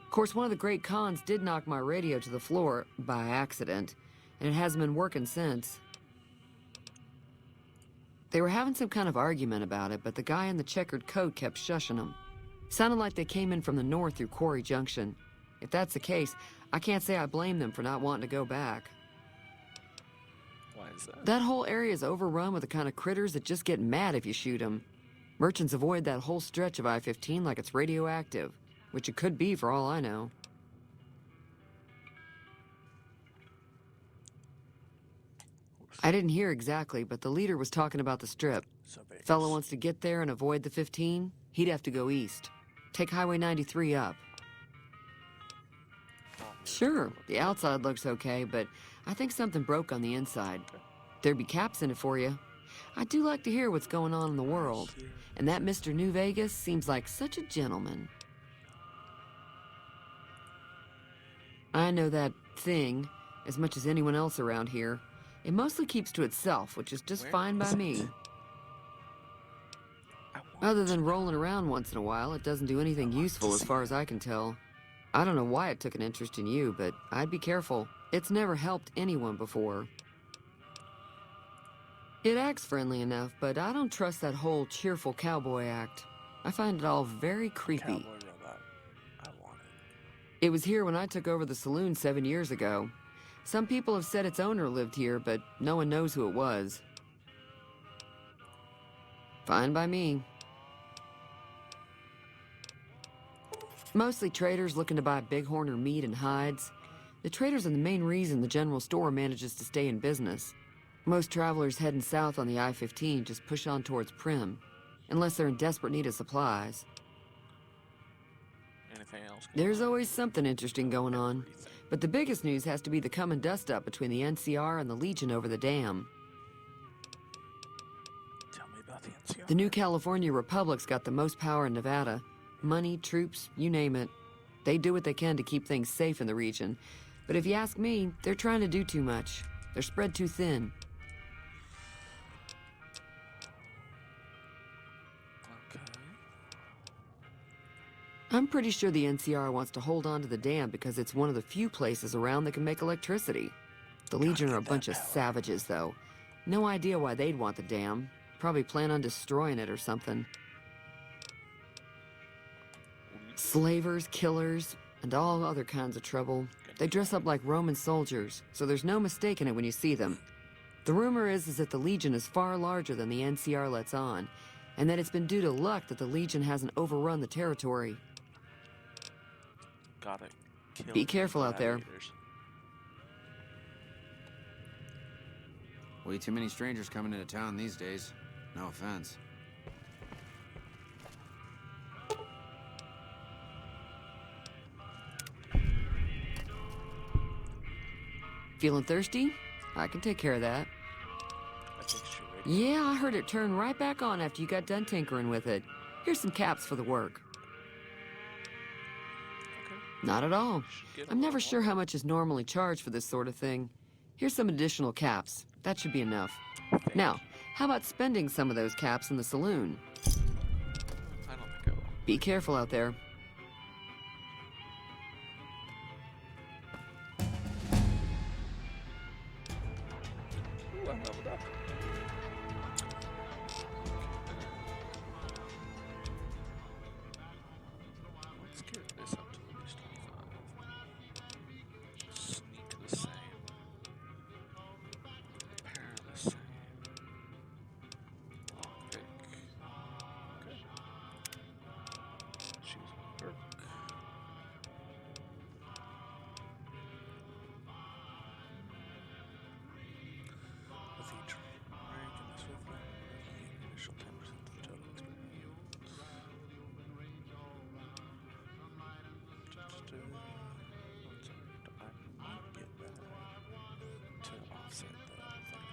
Of course, one of the great cons did knock my radio to the floor, by accident, and it hasn't been working since. They were having some kind of argument about it, but the guy in the checkered coat kept shushing them. Sounded like they came in from the north through Quarry Junction. If that's the case, I can't say I blame them for not wanting to go back. Why is that? That whole area is overrun with the kind of critters that just get mad if you shoot them. Merchants avoid that whole stretch of I-15 like it's radioactive, which it could be for all I know. I didn't hear exactly, but the leader was talking about the strip. So Vegas. Fellow wants to get there and avoid the 15, he'd have to go east. Take Highway 93 up. Sure, the outside looks okay, but I think something broke on the inside. There'd be caps in it for you. I do like to hear what's going on in the world, and that Mr. New Vegas seems like such a gentleman. I know that thing as much as anyone else around here. It mostly keeps to itself, which is just fine by me. Other than rolling around once in a while, it doesn't do anything useful as far as I can tell. I don't know why it took an interest in you, but I'd be careful. It's never helped anyone before. It acts friendly enough, but I don't trust that whole cheerful cowboy act. I find it all very creepy. Cowboy robot. I want it. It was here when I took over the saloon 7 years ago. Some people have said its owner lived here, but no one knows who it was. Fine by me. Mostly traders looking to buy bighorn or meat and hides. The traders are the main reason the general store manages to stay in business. Most travelers heading south on the I-15 just push on towards Prim, unless they're in desperate need of supplies. Anything else? There's always something interesting going on, but the biggest news has to be the come and dust up between the NCR and the Legion over the dam. Tell me about the NCR. The new California Republic's got the most power in Nevada. Money, troops, you name it. They do what they can to keep things safe in the region. But if you ask me, they're trying to do too much. They're spread too thin. Okay. I'm pretty sure the NCR wants to hold on to the dam because it's one of the few places around that can make electricity. The Legion are a bunch of savages, though. No idea why they'd want the dam. Probably plan on destroying it or something. Slavers, killers, and all other kinds of trouble. They dress up like Roman soldiers, so there's no mistaking it when you see them. The rumor is that the Legion is far larger than the NCR lets on, and that it's been due to luck that the Legion hasn't overrun the territory. Gotta kill Be careful out there. gladiators. Way too many strangers coming into town these days. No offense. Feeling thirsty? I can take care of that. I think she ready. Yeah, I heard it turn right back on after you got done tinkering with it. Here's some caps for the work. Okay. Not at all. Should get a I'm never little sure how much is normally charged for this sort of thing. Here's some additional caps. That should be enough. Thank Now, how about spending some of those caps in the saloon? I don't think I will. Be careful out there. Ooh, I leveled up. Let's get this up to at least 25. Sneak the same. Repair the same. Lockpick. Okay. Choose work. With each rank in this with the initial 10% of the total experience. I might get that to offset that thing.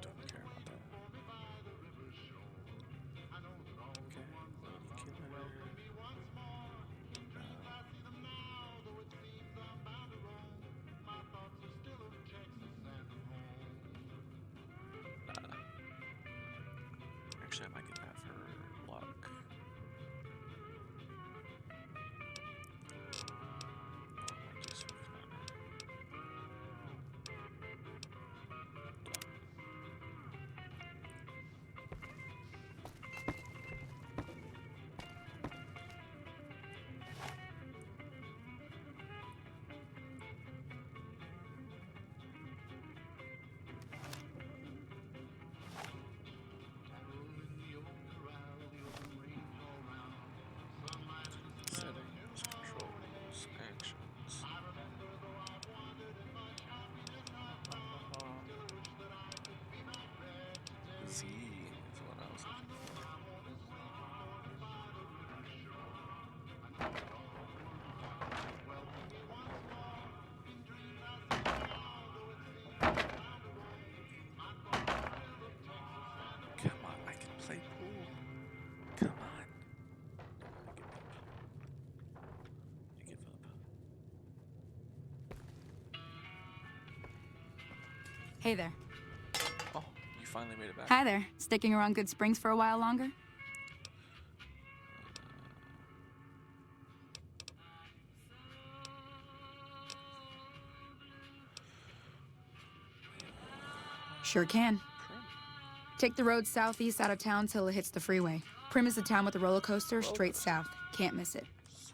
I don't care about that. Okay, lady killer. Actually, I might get that for luck. Or I might do some clever. Hey there. Oh, you finally made it back. Hi there. Sticking around Good Springs for a while longer? Sure can. Take the road southeast out of town till it hits the freeway. Prim is the town with the roller coaster, straight south. Can't miss it.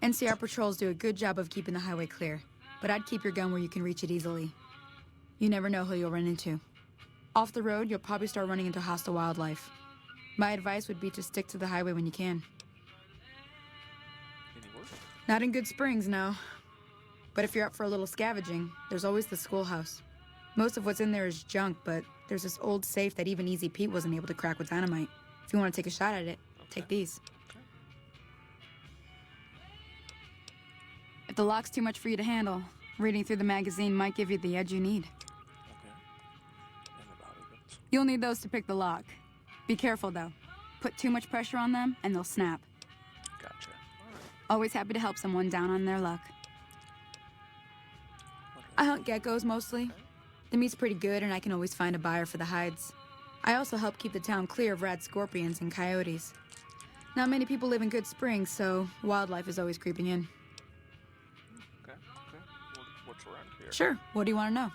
NCR patrols do a good job of keeping the highway clear, but I'd keep your gun where you can reach it easily. You never know who you'll run into. Off the road, you'll probably start running into hostile wildlife. My advice would be to stick to the highway when you can. Not in Good Springs, no. But if you're up for a little scavenging, there's always the schoolhouse. Most of what's in there is junk, but there's this old safe that even Easy Pete wasn't able to crack with dynamite. If you want to take a shot at it, take these. If the lock's too much for you to handle, reading through the magazine might give you the edge you need. You'll need those to pick the lock. Be careful, though. Put too much pressure on them, and they'll snap. Gotcha. Always happy to help someone down on their luck. I hunt geckos, mostly. The meat's pretty good, and I can always find a buyer for the hides. I also help keep the town clear of rad scorpions and coyotes. Not many people live in Good Springs, so wildlife is always creeping in. Okay. What's around here? Sure. What do you want to know?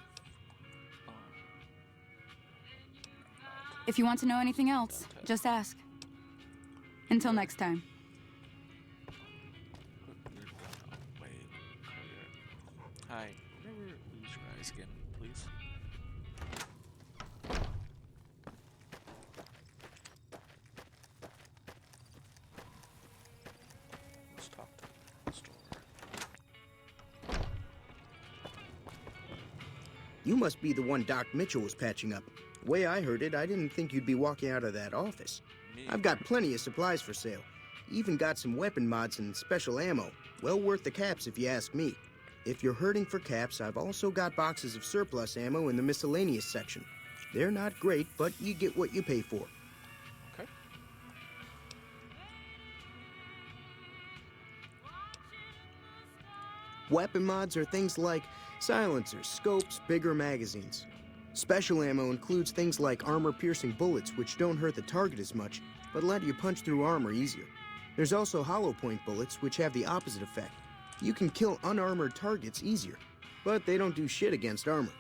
If you want to know anything else, just ask. Until next time. Hi. Never lose your eyes again, please. Let's talk to the store. You must be the one Doc Mitchell was patching up. The way I heard it, I didn't think you'd be walking out of that office. I've got plenty of supplies for sale. Even got some weapon mods and special ammo. Well worth the caps if you ask me. If you're hurting for caps, I've also got boxes of surplus ammo in the miscellaneous section. They're not great, but you get what you pay for. Okay. Weapon mods are things like silencers, scopes, bigger magazines. Special ammo includes things like armor-piercing bullets, which don't hurt the target as much, but let you punch through armor easier. There's also hollow point bullets, which have the opposite effect. You can kill unarmored targets easier, but they don't do shit against armor.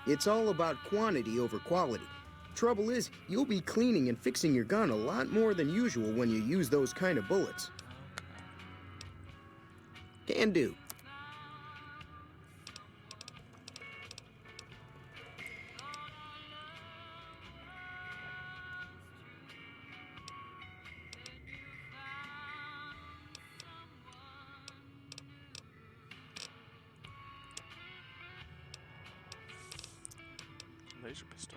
It's all about quantity over quality. Trouble is, you'll be cleaning and fixing your gun a lot more than usual when you use those kind of bullets. Can do. Laser pistol.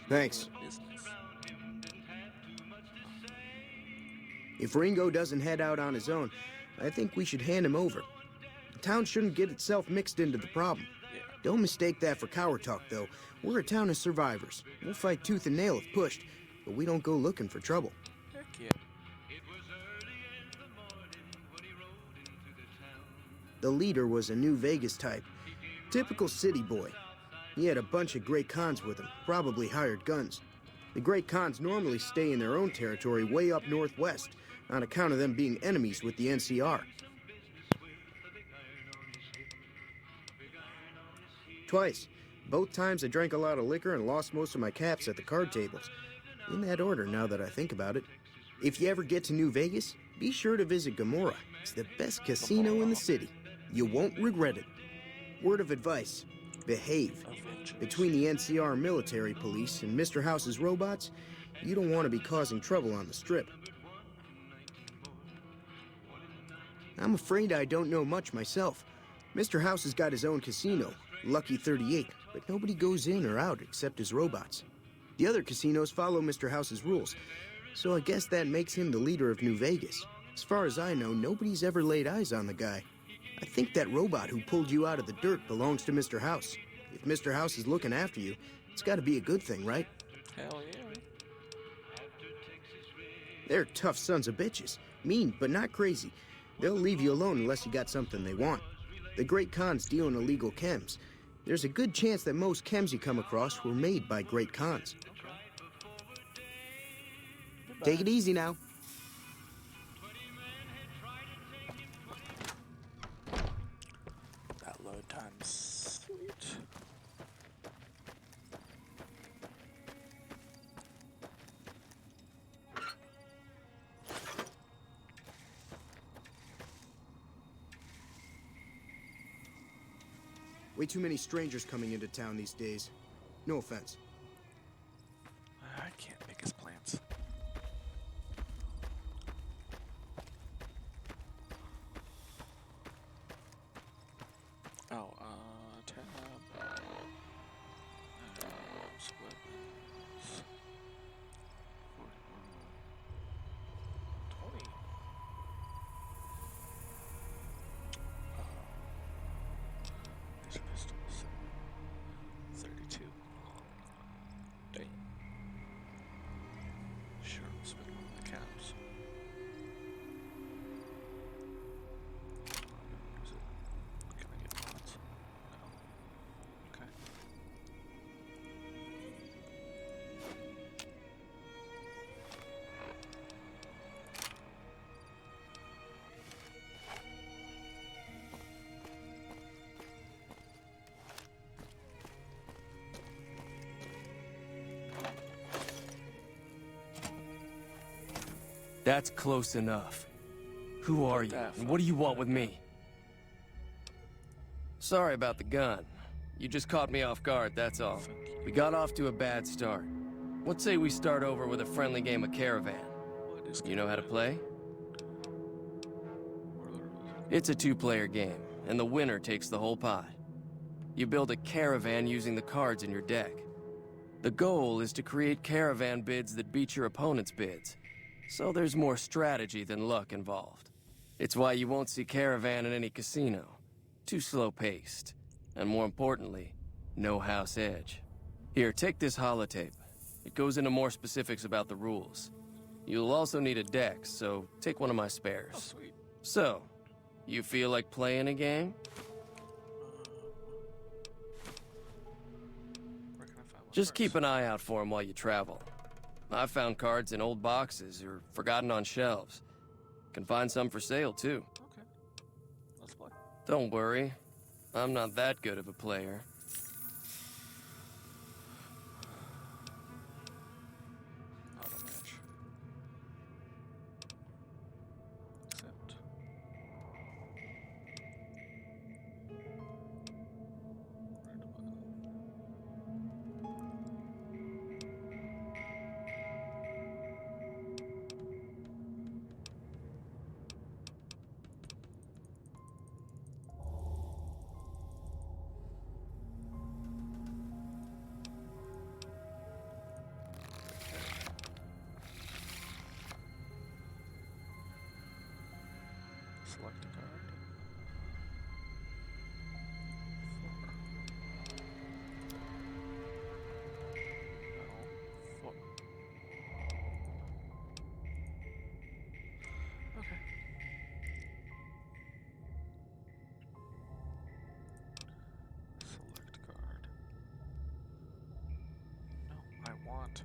Thanks. Business. If Ringo doesn't head out on his own, I think we should hand him over. The town shouldn't get itself mixed into the problem. Yeah. Don't mistake that for coward talk, though. We're a town of survivors. We'll fight tooth and nail if pushed, but we don't go looking for trouble. Heck yeah. The leader was a New Vegas type. Typical city boy. He had a bunch of Great Khans with him, probably hired guns. The Great Khans normally stay in their own territory way up northwest, on account of them being enemies with the NCR. Twice. Both times I drank a lot of liquor and lost most of my caps at the card tables. In that order, now that I think about it. If you ever get to New Vegas, be sure to visit Gomorrah. It's the best casino in the city. You won't regret it. Word of advice, behave. Between the NCR military police and Mr. House's robots, you don't want to be causing trouble on the Strip. I'm afraid I don't know much myself. Mr. House has got his own casino, Lucky 38, but nobody goes in or out except his robots. The other casinos follow Mr. House's rules, so I guess that makes him the leader of New Vegas. As far as I know, nobody's ever laid eyes on the guy. I think that robot who pulled you out of the dirt belongs to Mr. House. If Mr. House is looking after you, it's got to be a good thing, right? Hell yeah. They're tough sons of bitches. Mean, but not crazy. They'll leave you alone unless you got something they want. The Great Khans deal in illegal chems. There's a good chance that most chems you come across were made by Great Khans. Take it easy now. That load time's sweet. Way too many strangers coming into town these days. No offense. I can't make his plans. Oh, tab. Weapons. 20. These are pistols. 32. Damn. Sure, I'll spend one of the caps. Is it? Can I get mods? No. Okay. That's close enough. Who are you, and what do you want with me? Sorry about the gun. You just caught me off guard, that's all. We got off to a bad start. What say we start over with a friendly game of Caravan? You know how to play? It's a two-player game, and the winner takes the whole pot. You build a caravan using the cards in your deck. The goal is to create caravan bids that beat your opponent's bids. So there's more strategy than luck involved. It's why you won't see Caravan in any casino. Too slow-paced. And more importantly, no house edge. Here, take this holotape. It goes into more specifics about the rules. You'll also need a deck, so take one of my spares. Oh, sweet. So, you feel like playing a game? Where can I find one Just first? keep an eye out for them while you travel. I've found cards in old boxes or forgotten on shelves. Can find some for sale, too. Okay. Let's play. Don't worry. I'm not that good of a player. Auto match. Accept. Select a card. Four. Okay. Select card. No, I want.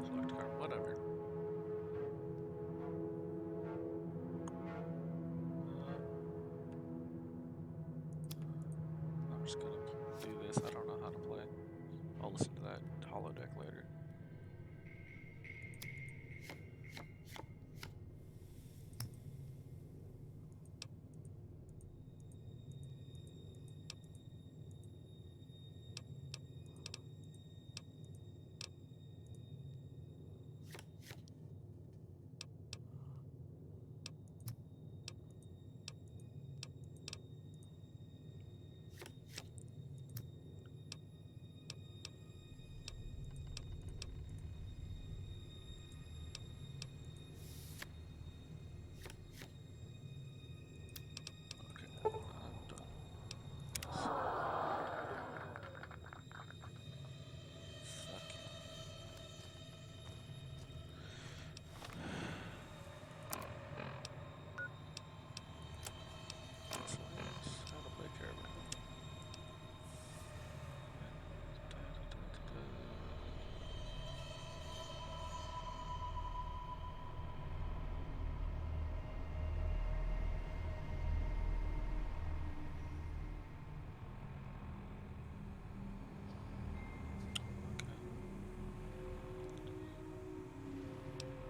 Select card, whatever. I'm just gonna do this. I don't know how to play. I'll listen to that holodeck later.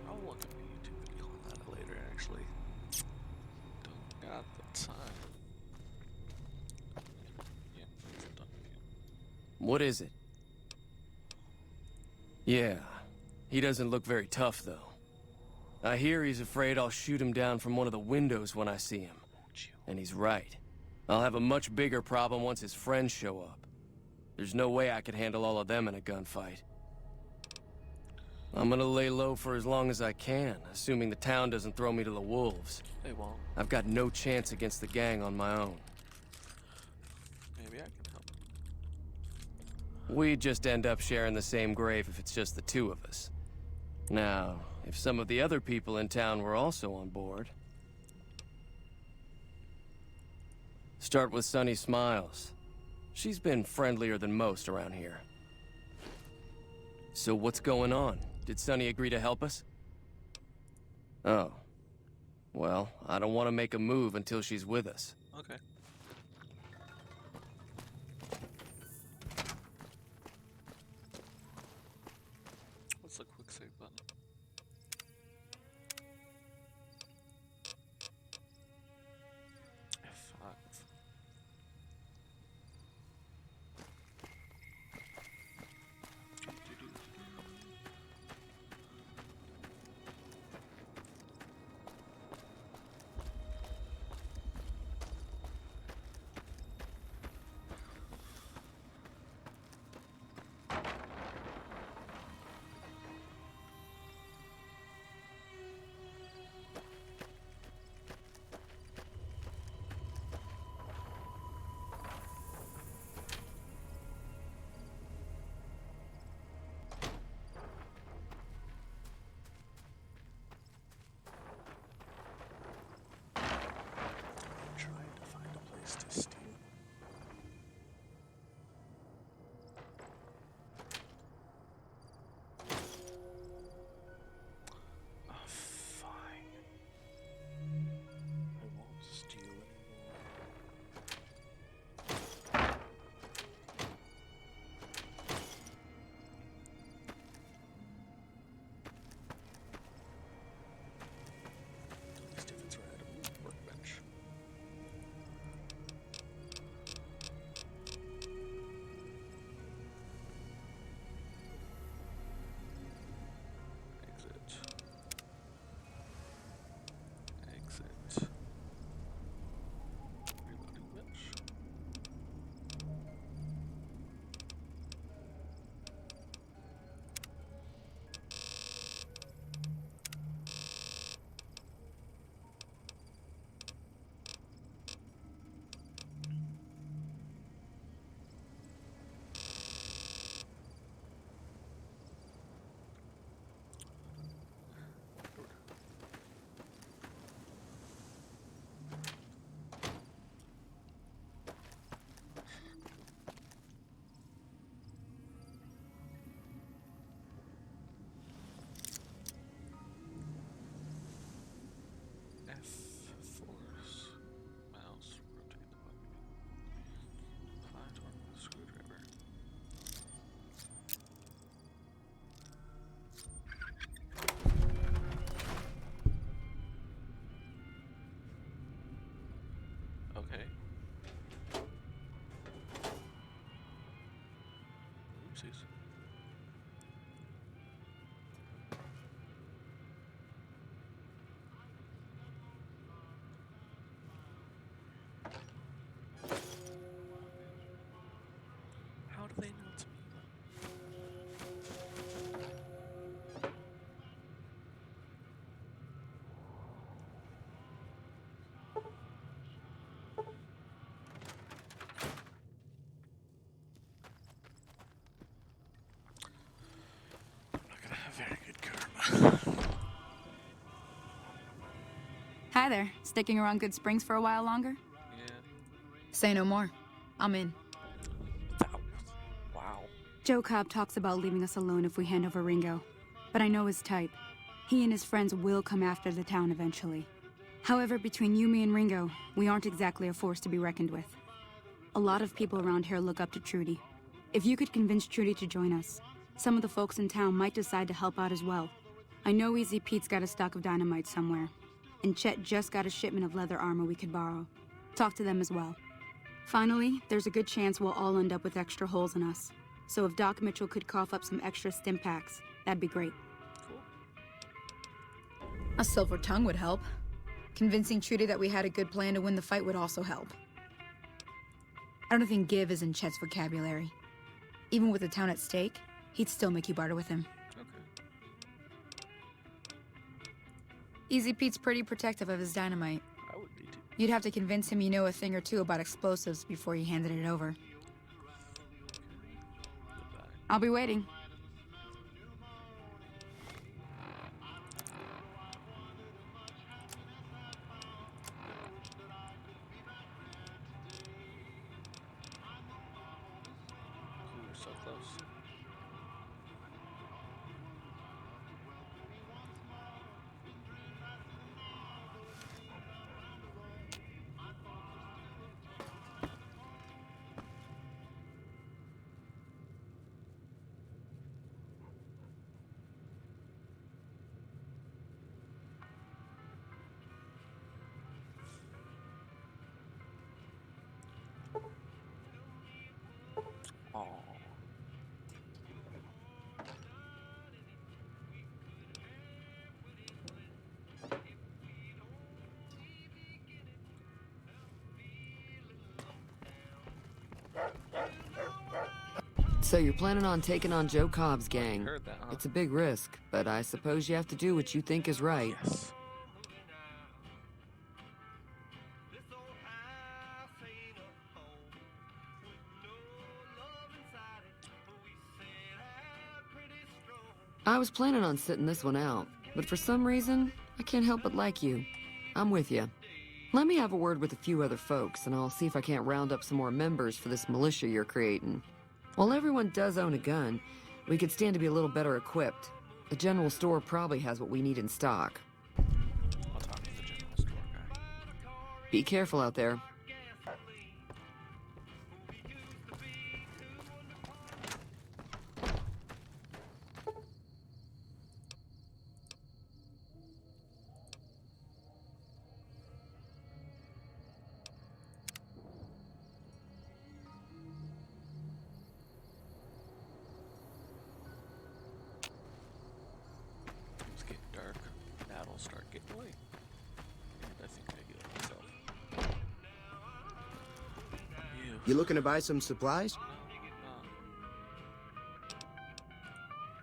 I'll look at the YouTube video on that later, actually. Don't got the time. Yeah, it's done video. What is it? Yeah, he doesn't look very tough, though. I hear he's afraid I'll shoot him down from one of the windows when I see him. And he's right. I'll have a much bigger problem once his friends show up. There's no way I could handle all of them in a gunfight. I'm gonna lay low for as long as I can, assuming the town doesn't throw me to the wolves. They won't. I've got no chance against the gang on my own. Maybe I can help. We'd just end up sharing the same grave if it's just the two of us. Now, if some of the other people in town were also on board... Start with Sunny Smiles. She's been friendlier than most around here. So what's going on? Did Sunny agree to help us? Oh. Well, I don't want to make a move until she's with us. Okay. What's the quick save button? F5. Okay. Oopsies. How do they know it's me? I'm not gonna have very good karma. Hi there. Sticking around Good Springs for a while longer? Yeah. Say no more. I'm in. Wow. Joe Cobb talks about leaving us alone if we hand over Ringo. But I know his type. He and his friends will come after the town eventually. However, between you, me, and Ringo, we aren't exactly a force to be reckoned with. A lot of people around here look up to Trudy. If you could convince Trudy to join us, some of the folks in town might decide to help out as well. I know Easy Pete's got a stock of dynamite somewhere, and Chet just got a shipment of leather armor we could borrow. Talk to them as well. Finally, there's a good chance we'll all end up with extra holes in us. So if Doc Mitchell could cough up some extra stim packs, that'd be great. Cool. A silver tongue would help. Convincing Trudy that we had a good plan to win the fight would also help. I don't think give is in Chet's vocabulary. Even with the town at stake, he'd still make you barter with him. Okay. Easy Pete's pretty protective of his dynamite. I would be too. You'd have to convince him you know a thing or two about explosives before you handed it over. Goodbye. I'll be waiting. Ooh, we're so close. Aw. So you're planning on taking on Joe Cobb's gang. Heard that, huh? It's a big risk, but I suppose you have to do what you think is right. Yes. I was planning on sitting this one out, but for some reason, I can't help but like you. I'm with you. Let me have a word with a few other folks, and I'll see if I can't round up some more members for this militia you're creating. While everyone does own a gun, we could stand to be a little better equipped. The general store probably has what we need in stock. I'll talk to the general store guy. Be careful out there. It's getting dark. That'll start getting late. And I think I healed myself. You looking to buy some supplies?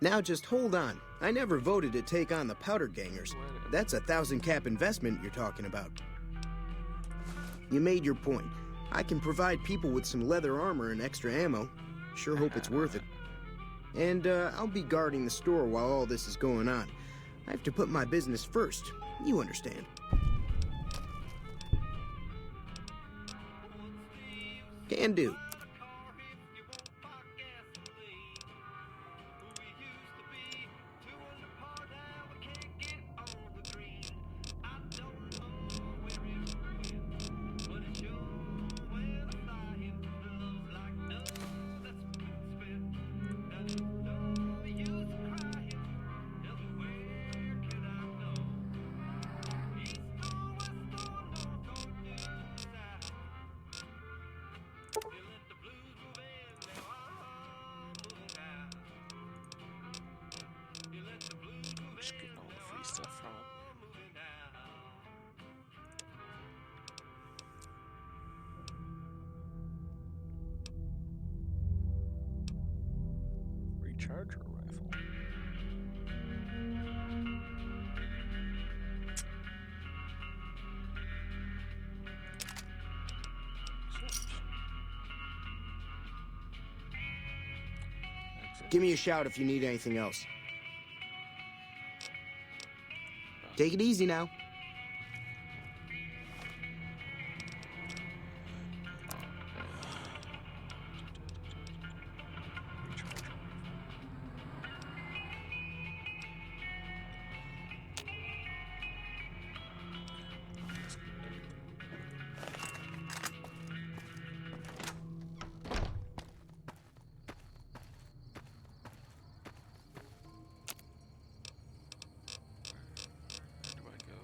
No. Now just hold on. I never voted to take on the Powder Gangers. That's a 1,000-cap investment you're talking about. You made your point. I can provide people with some leather armor and extra ammo. Sure hope it's worth it. And I'll be guarding the store while all this is going on. I have to put my business first. You understand. Can do. Recharger rifle. Give me a shout if you need anything else. Take it easy now. Where do I go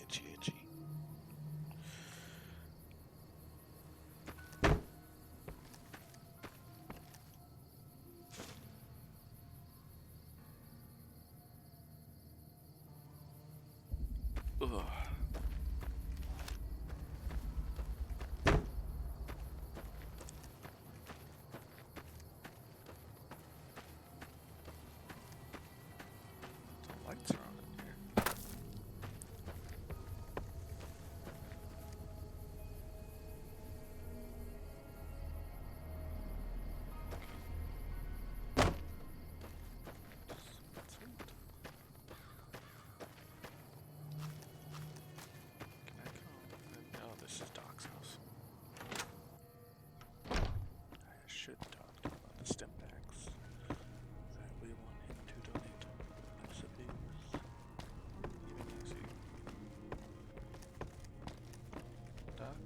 Itchy, itchy. Ugh. The lights are on in here. Sweet. Can I go? No, this is Doc's house. I should talk to him about the stim packs that we want him to donate. That's a big even easy. Doc?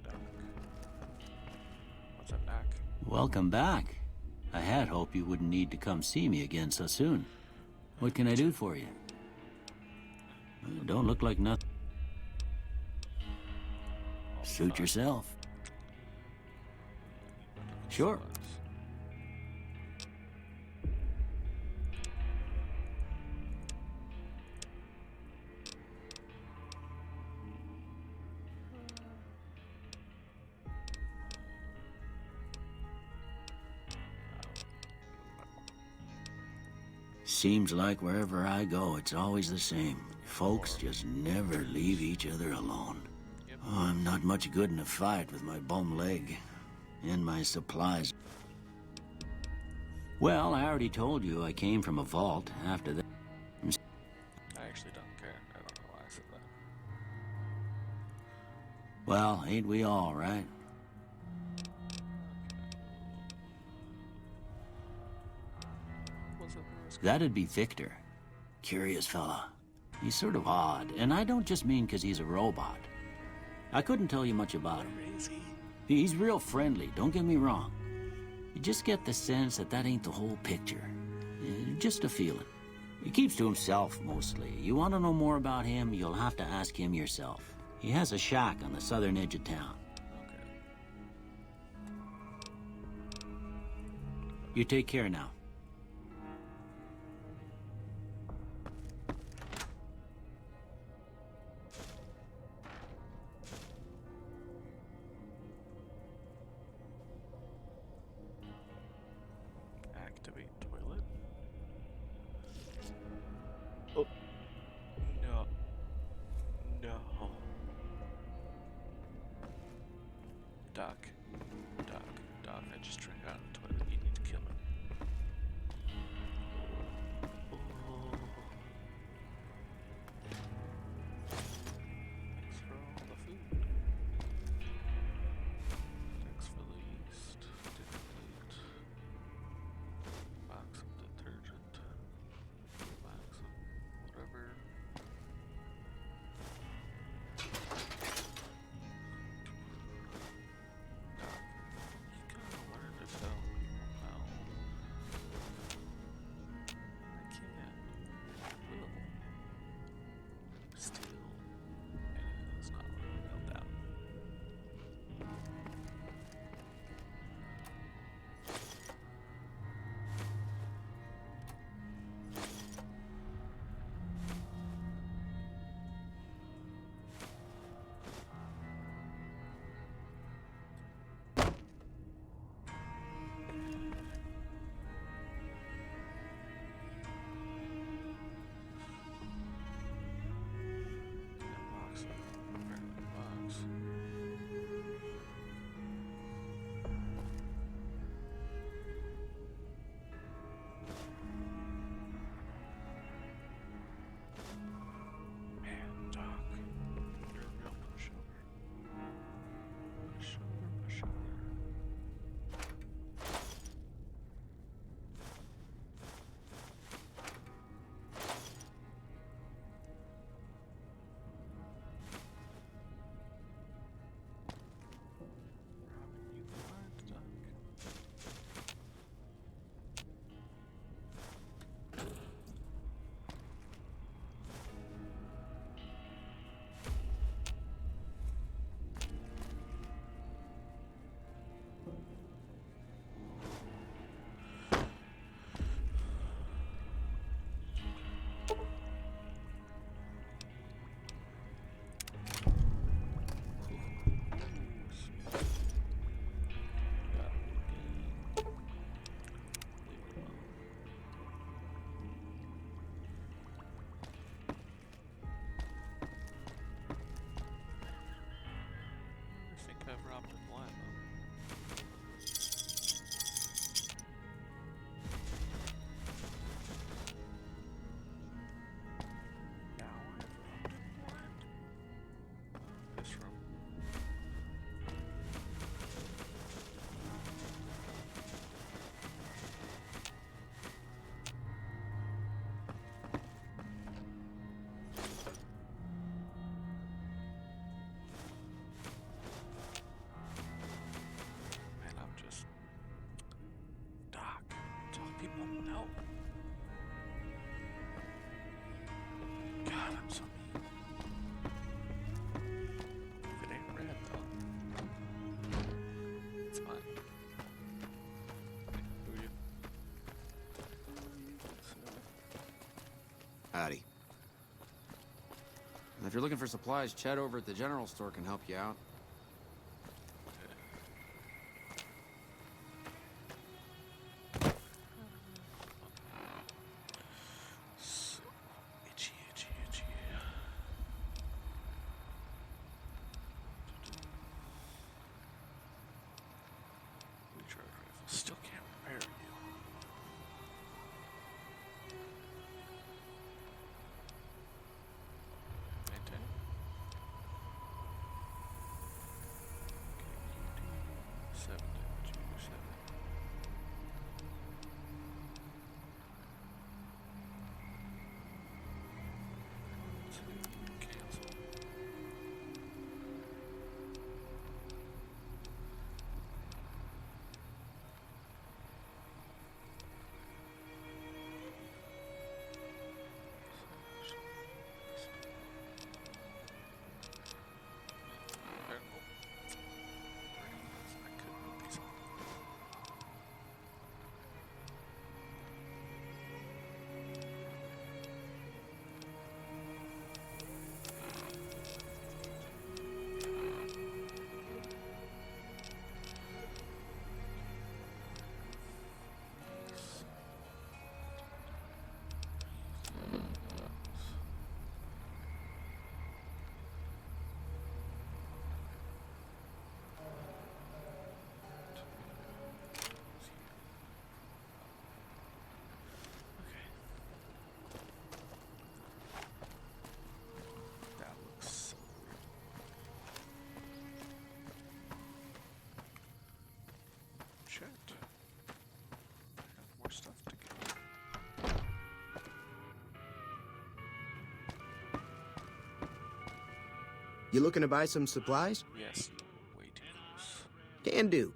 Doc? What's up, Doc? Welcome back. I had hoped you wouldn't need to come see me again so soon. What can I do for you? Well, don't look like nothing. Suit yourself. Sure. Seems like wherever I go, it's always the same. Folks just never leave each other alone. Oh, I'm not much good in a fight with my bum leg and my supplies. Well, I already told you I came from a vault after that. I actually don't care. I don't know why I said that. Well, ain't we all, right? What's up, risk? That'd be Victor. Curious fella. He's sort of odd, and I don't just mean 'cause he's a robot. I couldn't tell you much about him. Where is he? He's real friendly, don't get me wrong. You just get the sense that that ain't the whole picture. Just a feeling. He keeps to himself, mostly. You want to know more about him, you'll have to ask him yourself. He has a shack on the southern edge of town. Okay. You take care now. Activate toilet. Oh. No. No. Doc. Doc. Doc, I just drank out of the toilet. You need to kill him. ever opted why though. Now I ever opted blind. This room. Man, I'm just Doc. Tell people no. God, I'm so mean. If it ain't red though, it's fine. Hey, who are you? Howdy. If you're looking for supplies, Chet over at the general store can help you out. So itchy, itchy, itchy. Recharge rifle. Still can't repair you. Maintain. KD 7 damage, 7. Cancel. That looks so weird. Shit. I have more stuff to get. You looking to buy some supplies? Yes, way too close. Can do.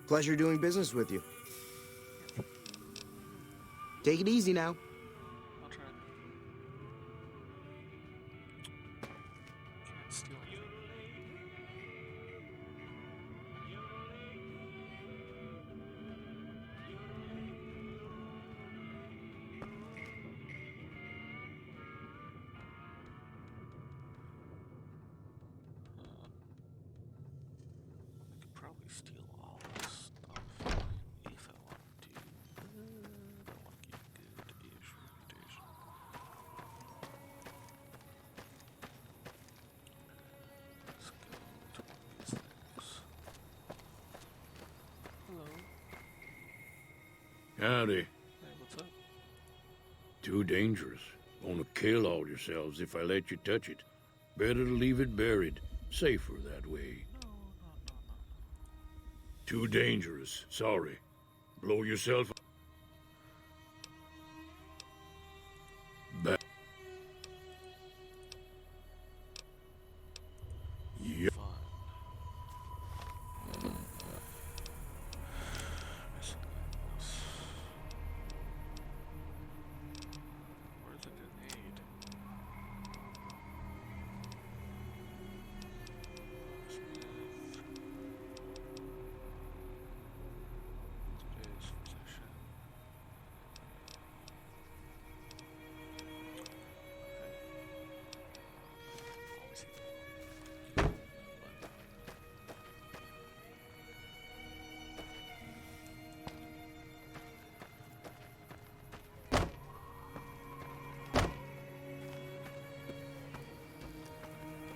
Pleasure doing business with you. Take it easy now. I'll try. Can't steal anything. I could probably steal all this stuff if I wanted to. I don't want to keep good-ish reputation. Let's go to one of these things. Hello. Howdy. Hey, what's up? Too dangerous. Gonna kill all yourselves if I let you touch it. Better to leave it buried. Safer that way. No. Too dangerous. Sorry. Blow yourself back. Yep. Fine. Miscellaneous. Where's the grenade? Today's position. Always hit the button.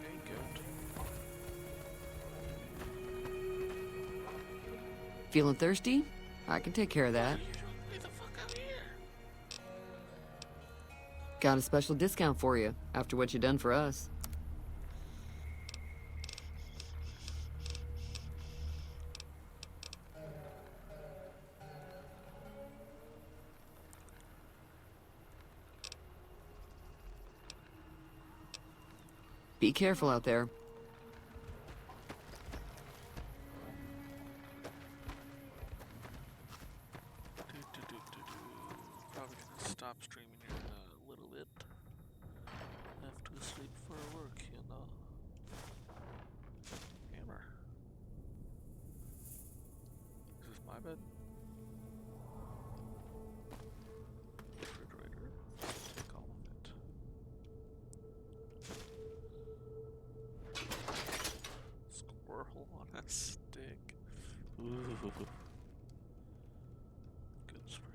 Hey, goat. Feeling thirsty? I can take care of that. Get the fuck out of here! Got a special discount for you after what you done for us. Be careful out there. Probably gonna stop streaming here in a little bit. Have to sleep for work, you know. Hammer. Is this my bed? Refrigerator. Take all of it. Squirrel on a stick. Ooh. Good springs.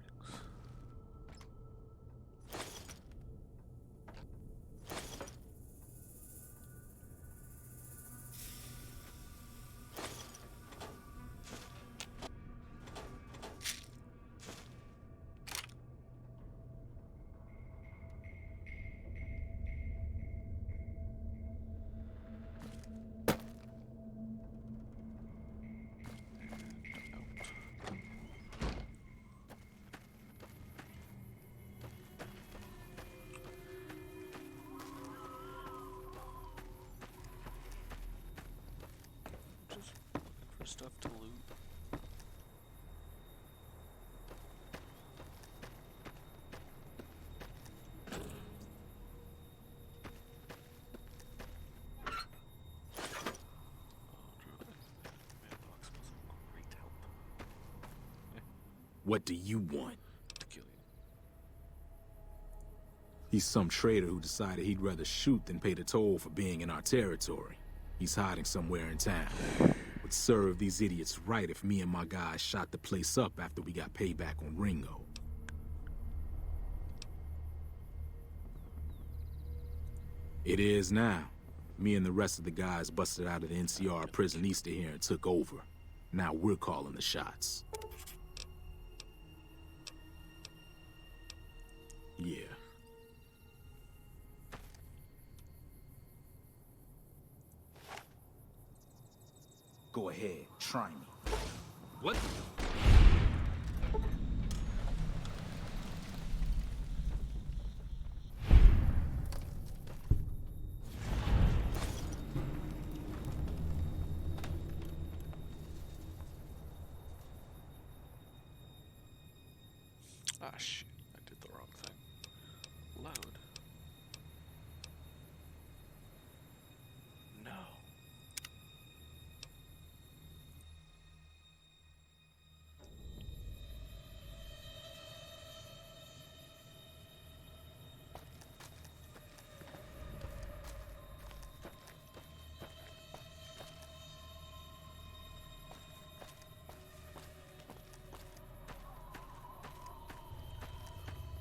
Just looking for stuff to loot. Mailbox was a great help. What do you want? To kill you. He's some traitor who decided he'd rather shoot than pay the toll for being in our territory. He's hiding somewhere in town. Would serve these idiots right if me and my guys shot the place up after we got payback on Ringo. It is now. Me and the rest of the guys busted out of the NCR prison east of here and took over. Now we're calling the shots. Yeah. Go ahead, try me. What? Ah, shit. I did the wrong thing. Load. No.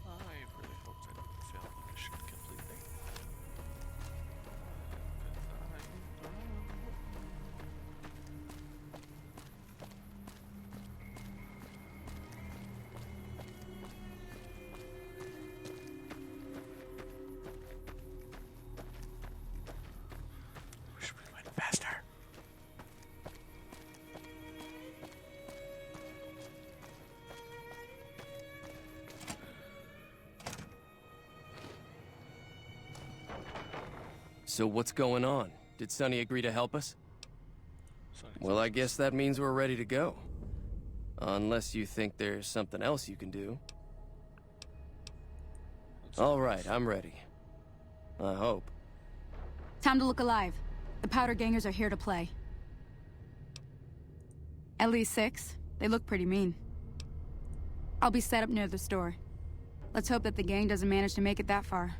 I really hope I didn't fail the mission completely. Wish we went faster. So what's going on? Did Sonny agree to help us? Well, I guess that means we're ready to go. Unless you think there's something else you can do. All right, I'm ready. I hope. Time to look alive. The powder gangers are here to play. At least 6. They look pretty mean. I'll be set up near the store. Let's hope that the gang doesn't manage to make it that far.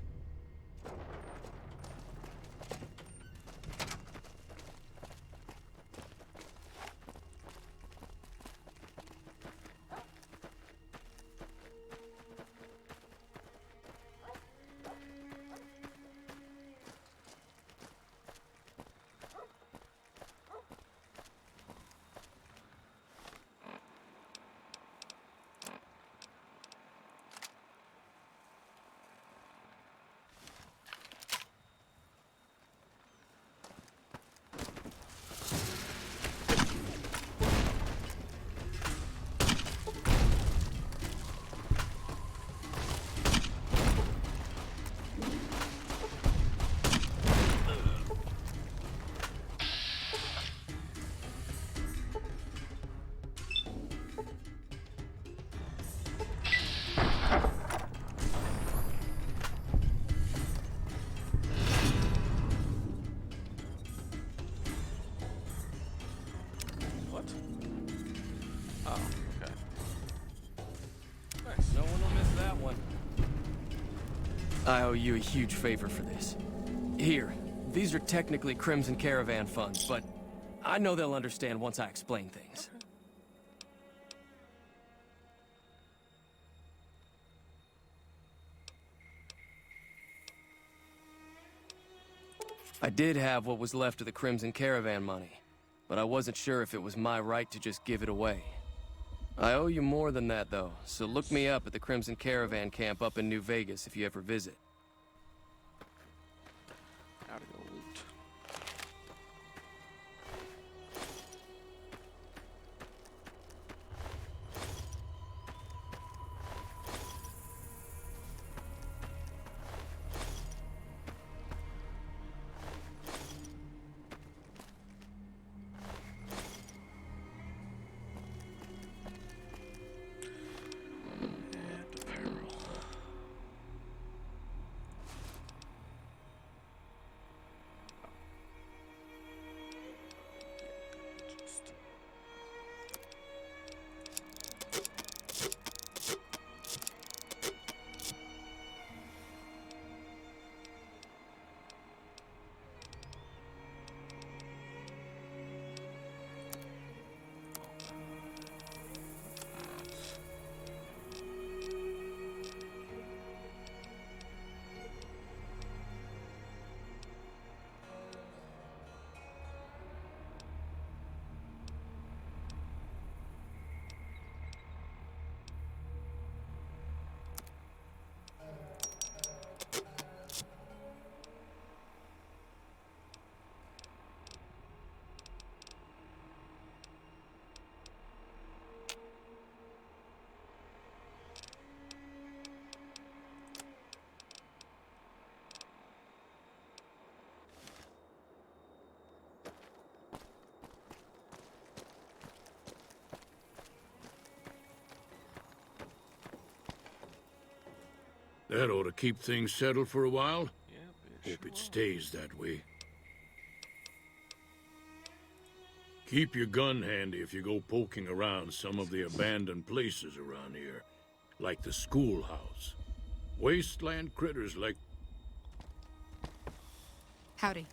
What? Oh, okay. Nice. No one will miss that one. I owe you a huge favor for this. Here, these are technically Crimson Caravan funds, but I know they'll understand once I explain things. I did have what was left of the Crimson Caravan money, but I wasn't sure if it was my right to just give it away. I owe you more than that, though, so look me up at the Crimson Caravan camp up in New Vegas if you ever visit. Gotta go loot. And apparel. That ought to keep things settled for a while. Yeah, Hope it stays that way. Keep your gun handy if you go poking around some of the abandoned places around here, like the schoolhouse. Wasteland critters like... Howdy.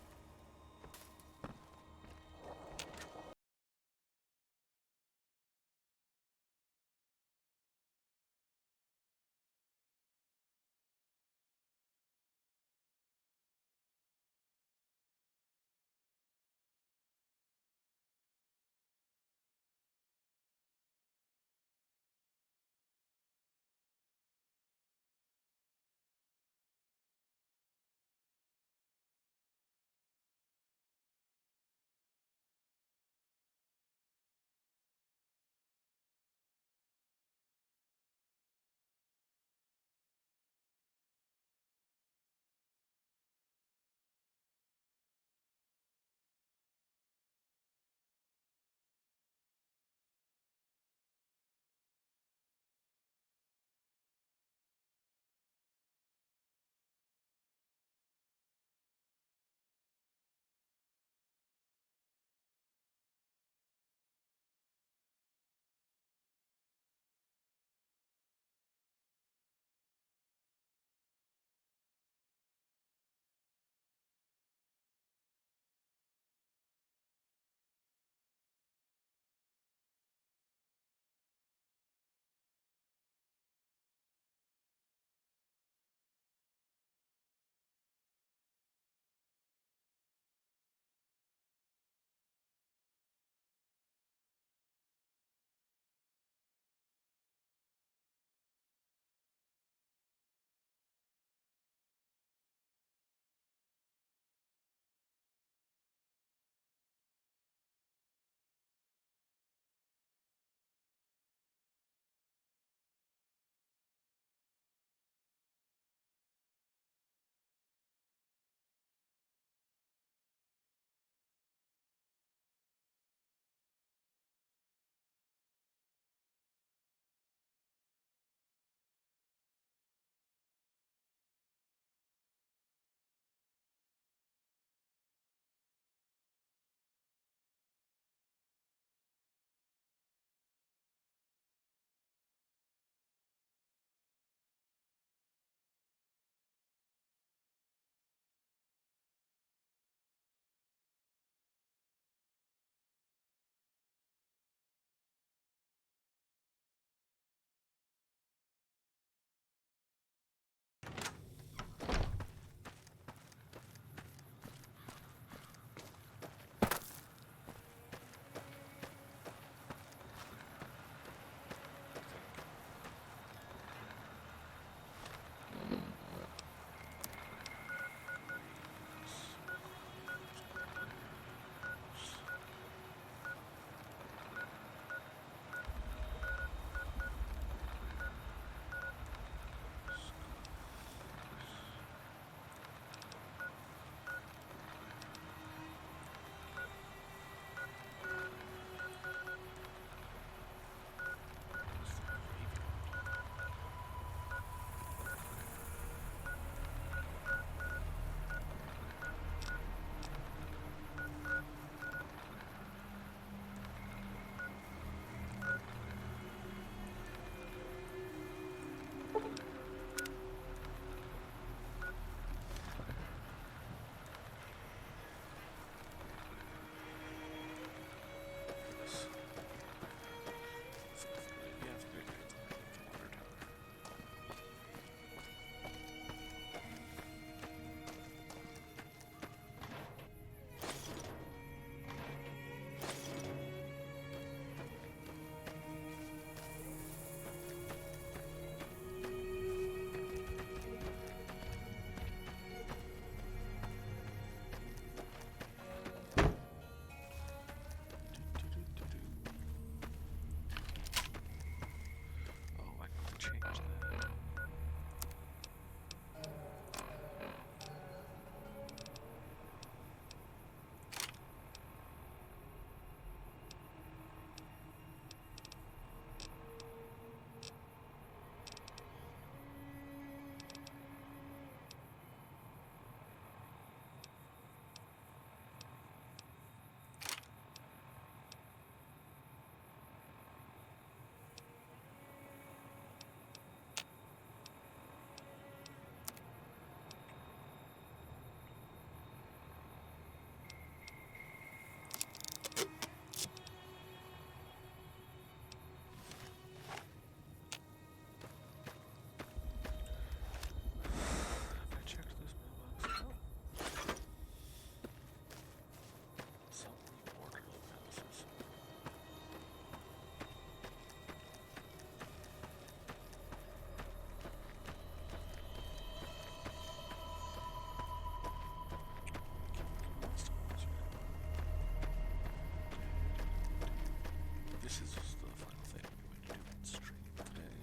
this is just the final thing we're going to do on stream today.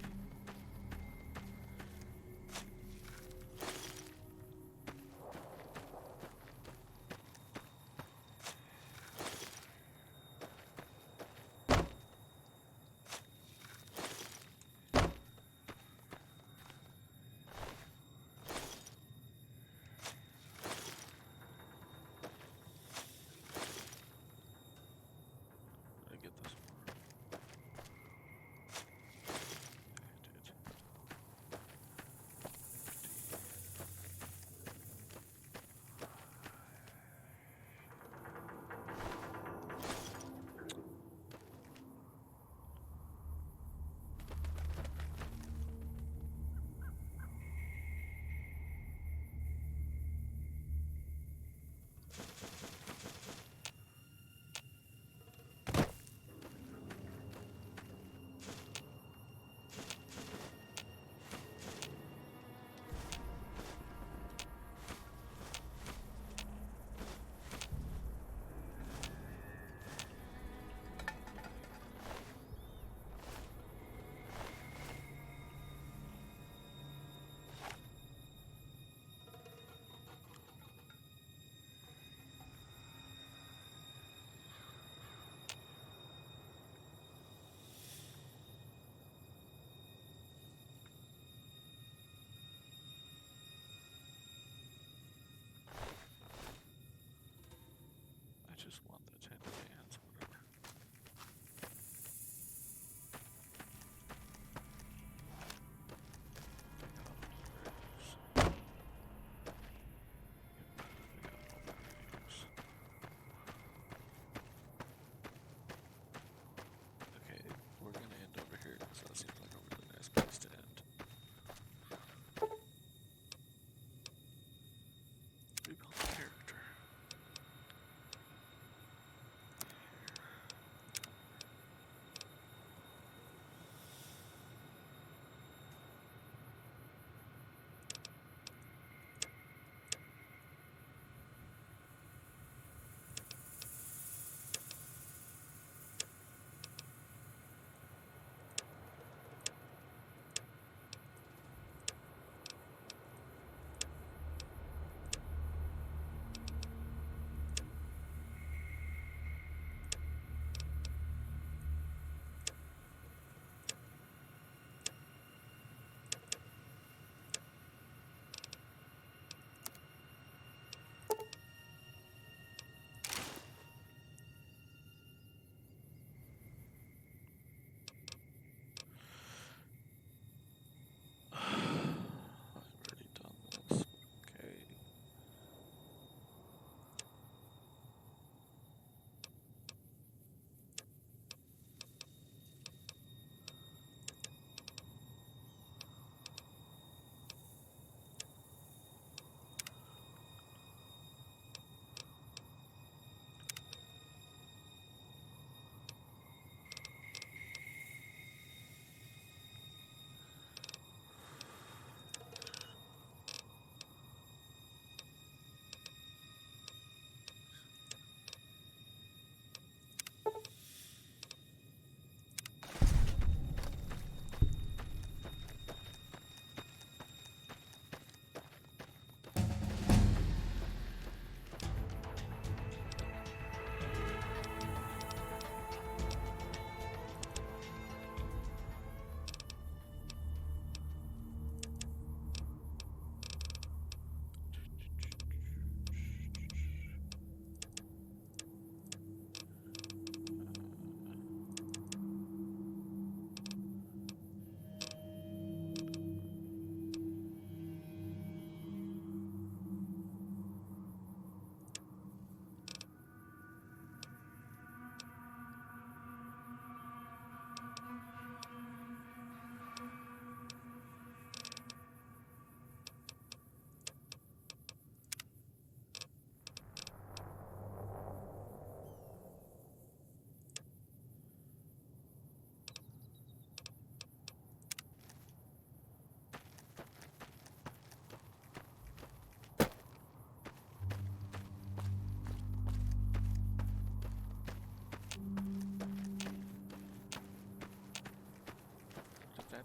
Did I get this one?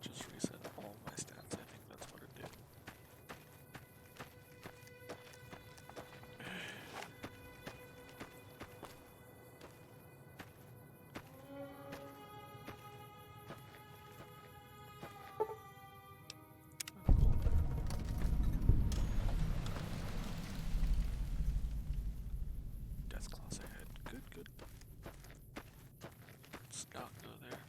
just reset all my stats. I think that's what it did. Death class ahead. Good, good. Let's not go there.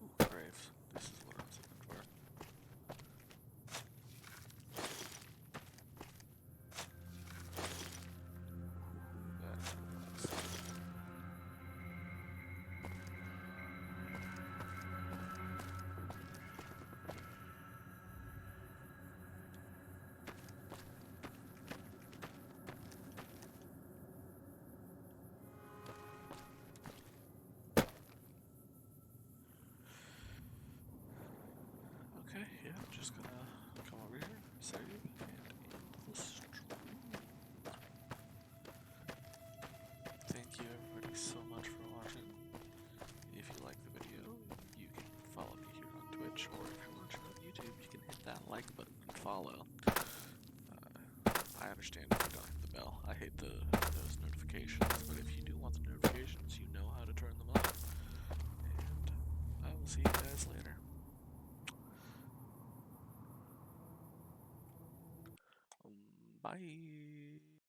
Ooh, graves. This is what I was looking for. That's nice. Okay, yeah, I'm just gonna come over here, save, and end the stream. Thank you everybody so much for watching. If you like the video, you can follow me here on Twitch, or if you're watching on YouTube, you can hit that like button and follow. I understand if you don't hit the bell. I hate those notifications, but if you do want the notifications, you know how to turn them on. And I will see you guys later. Bye.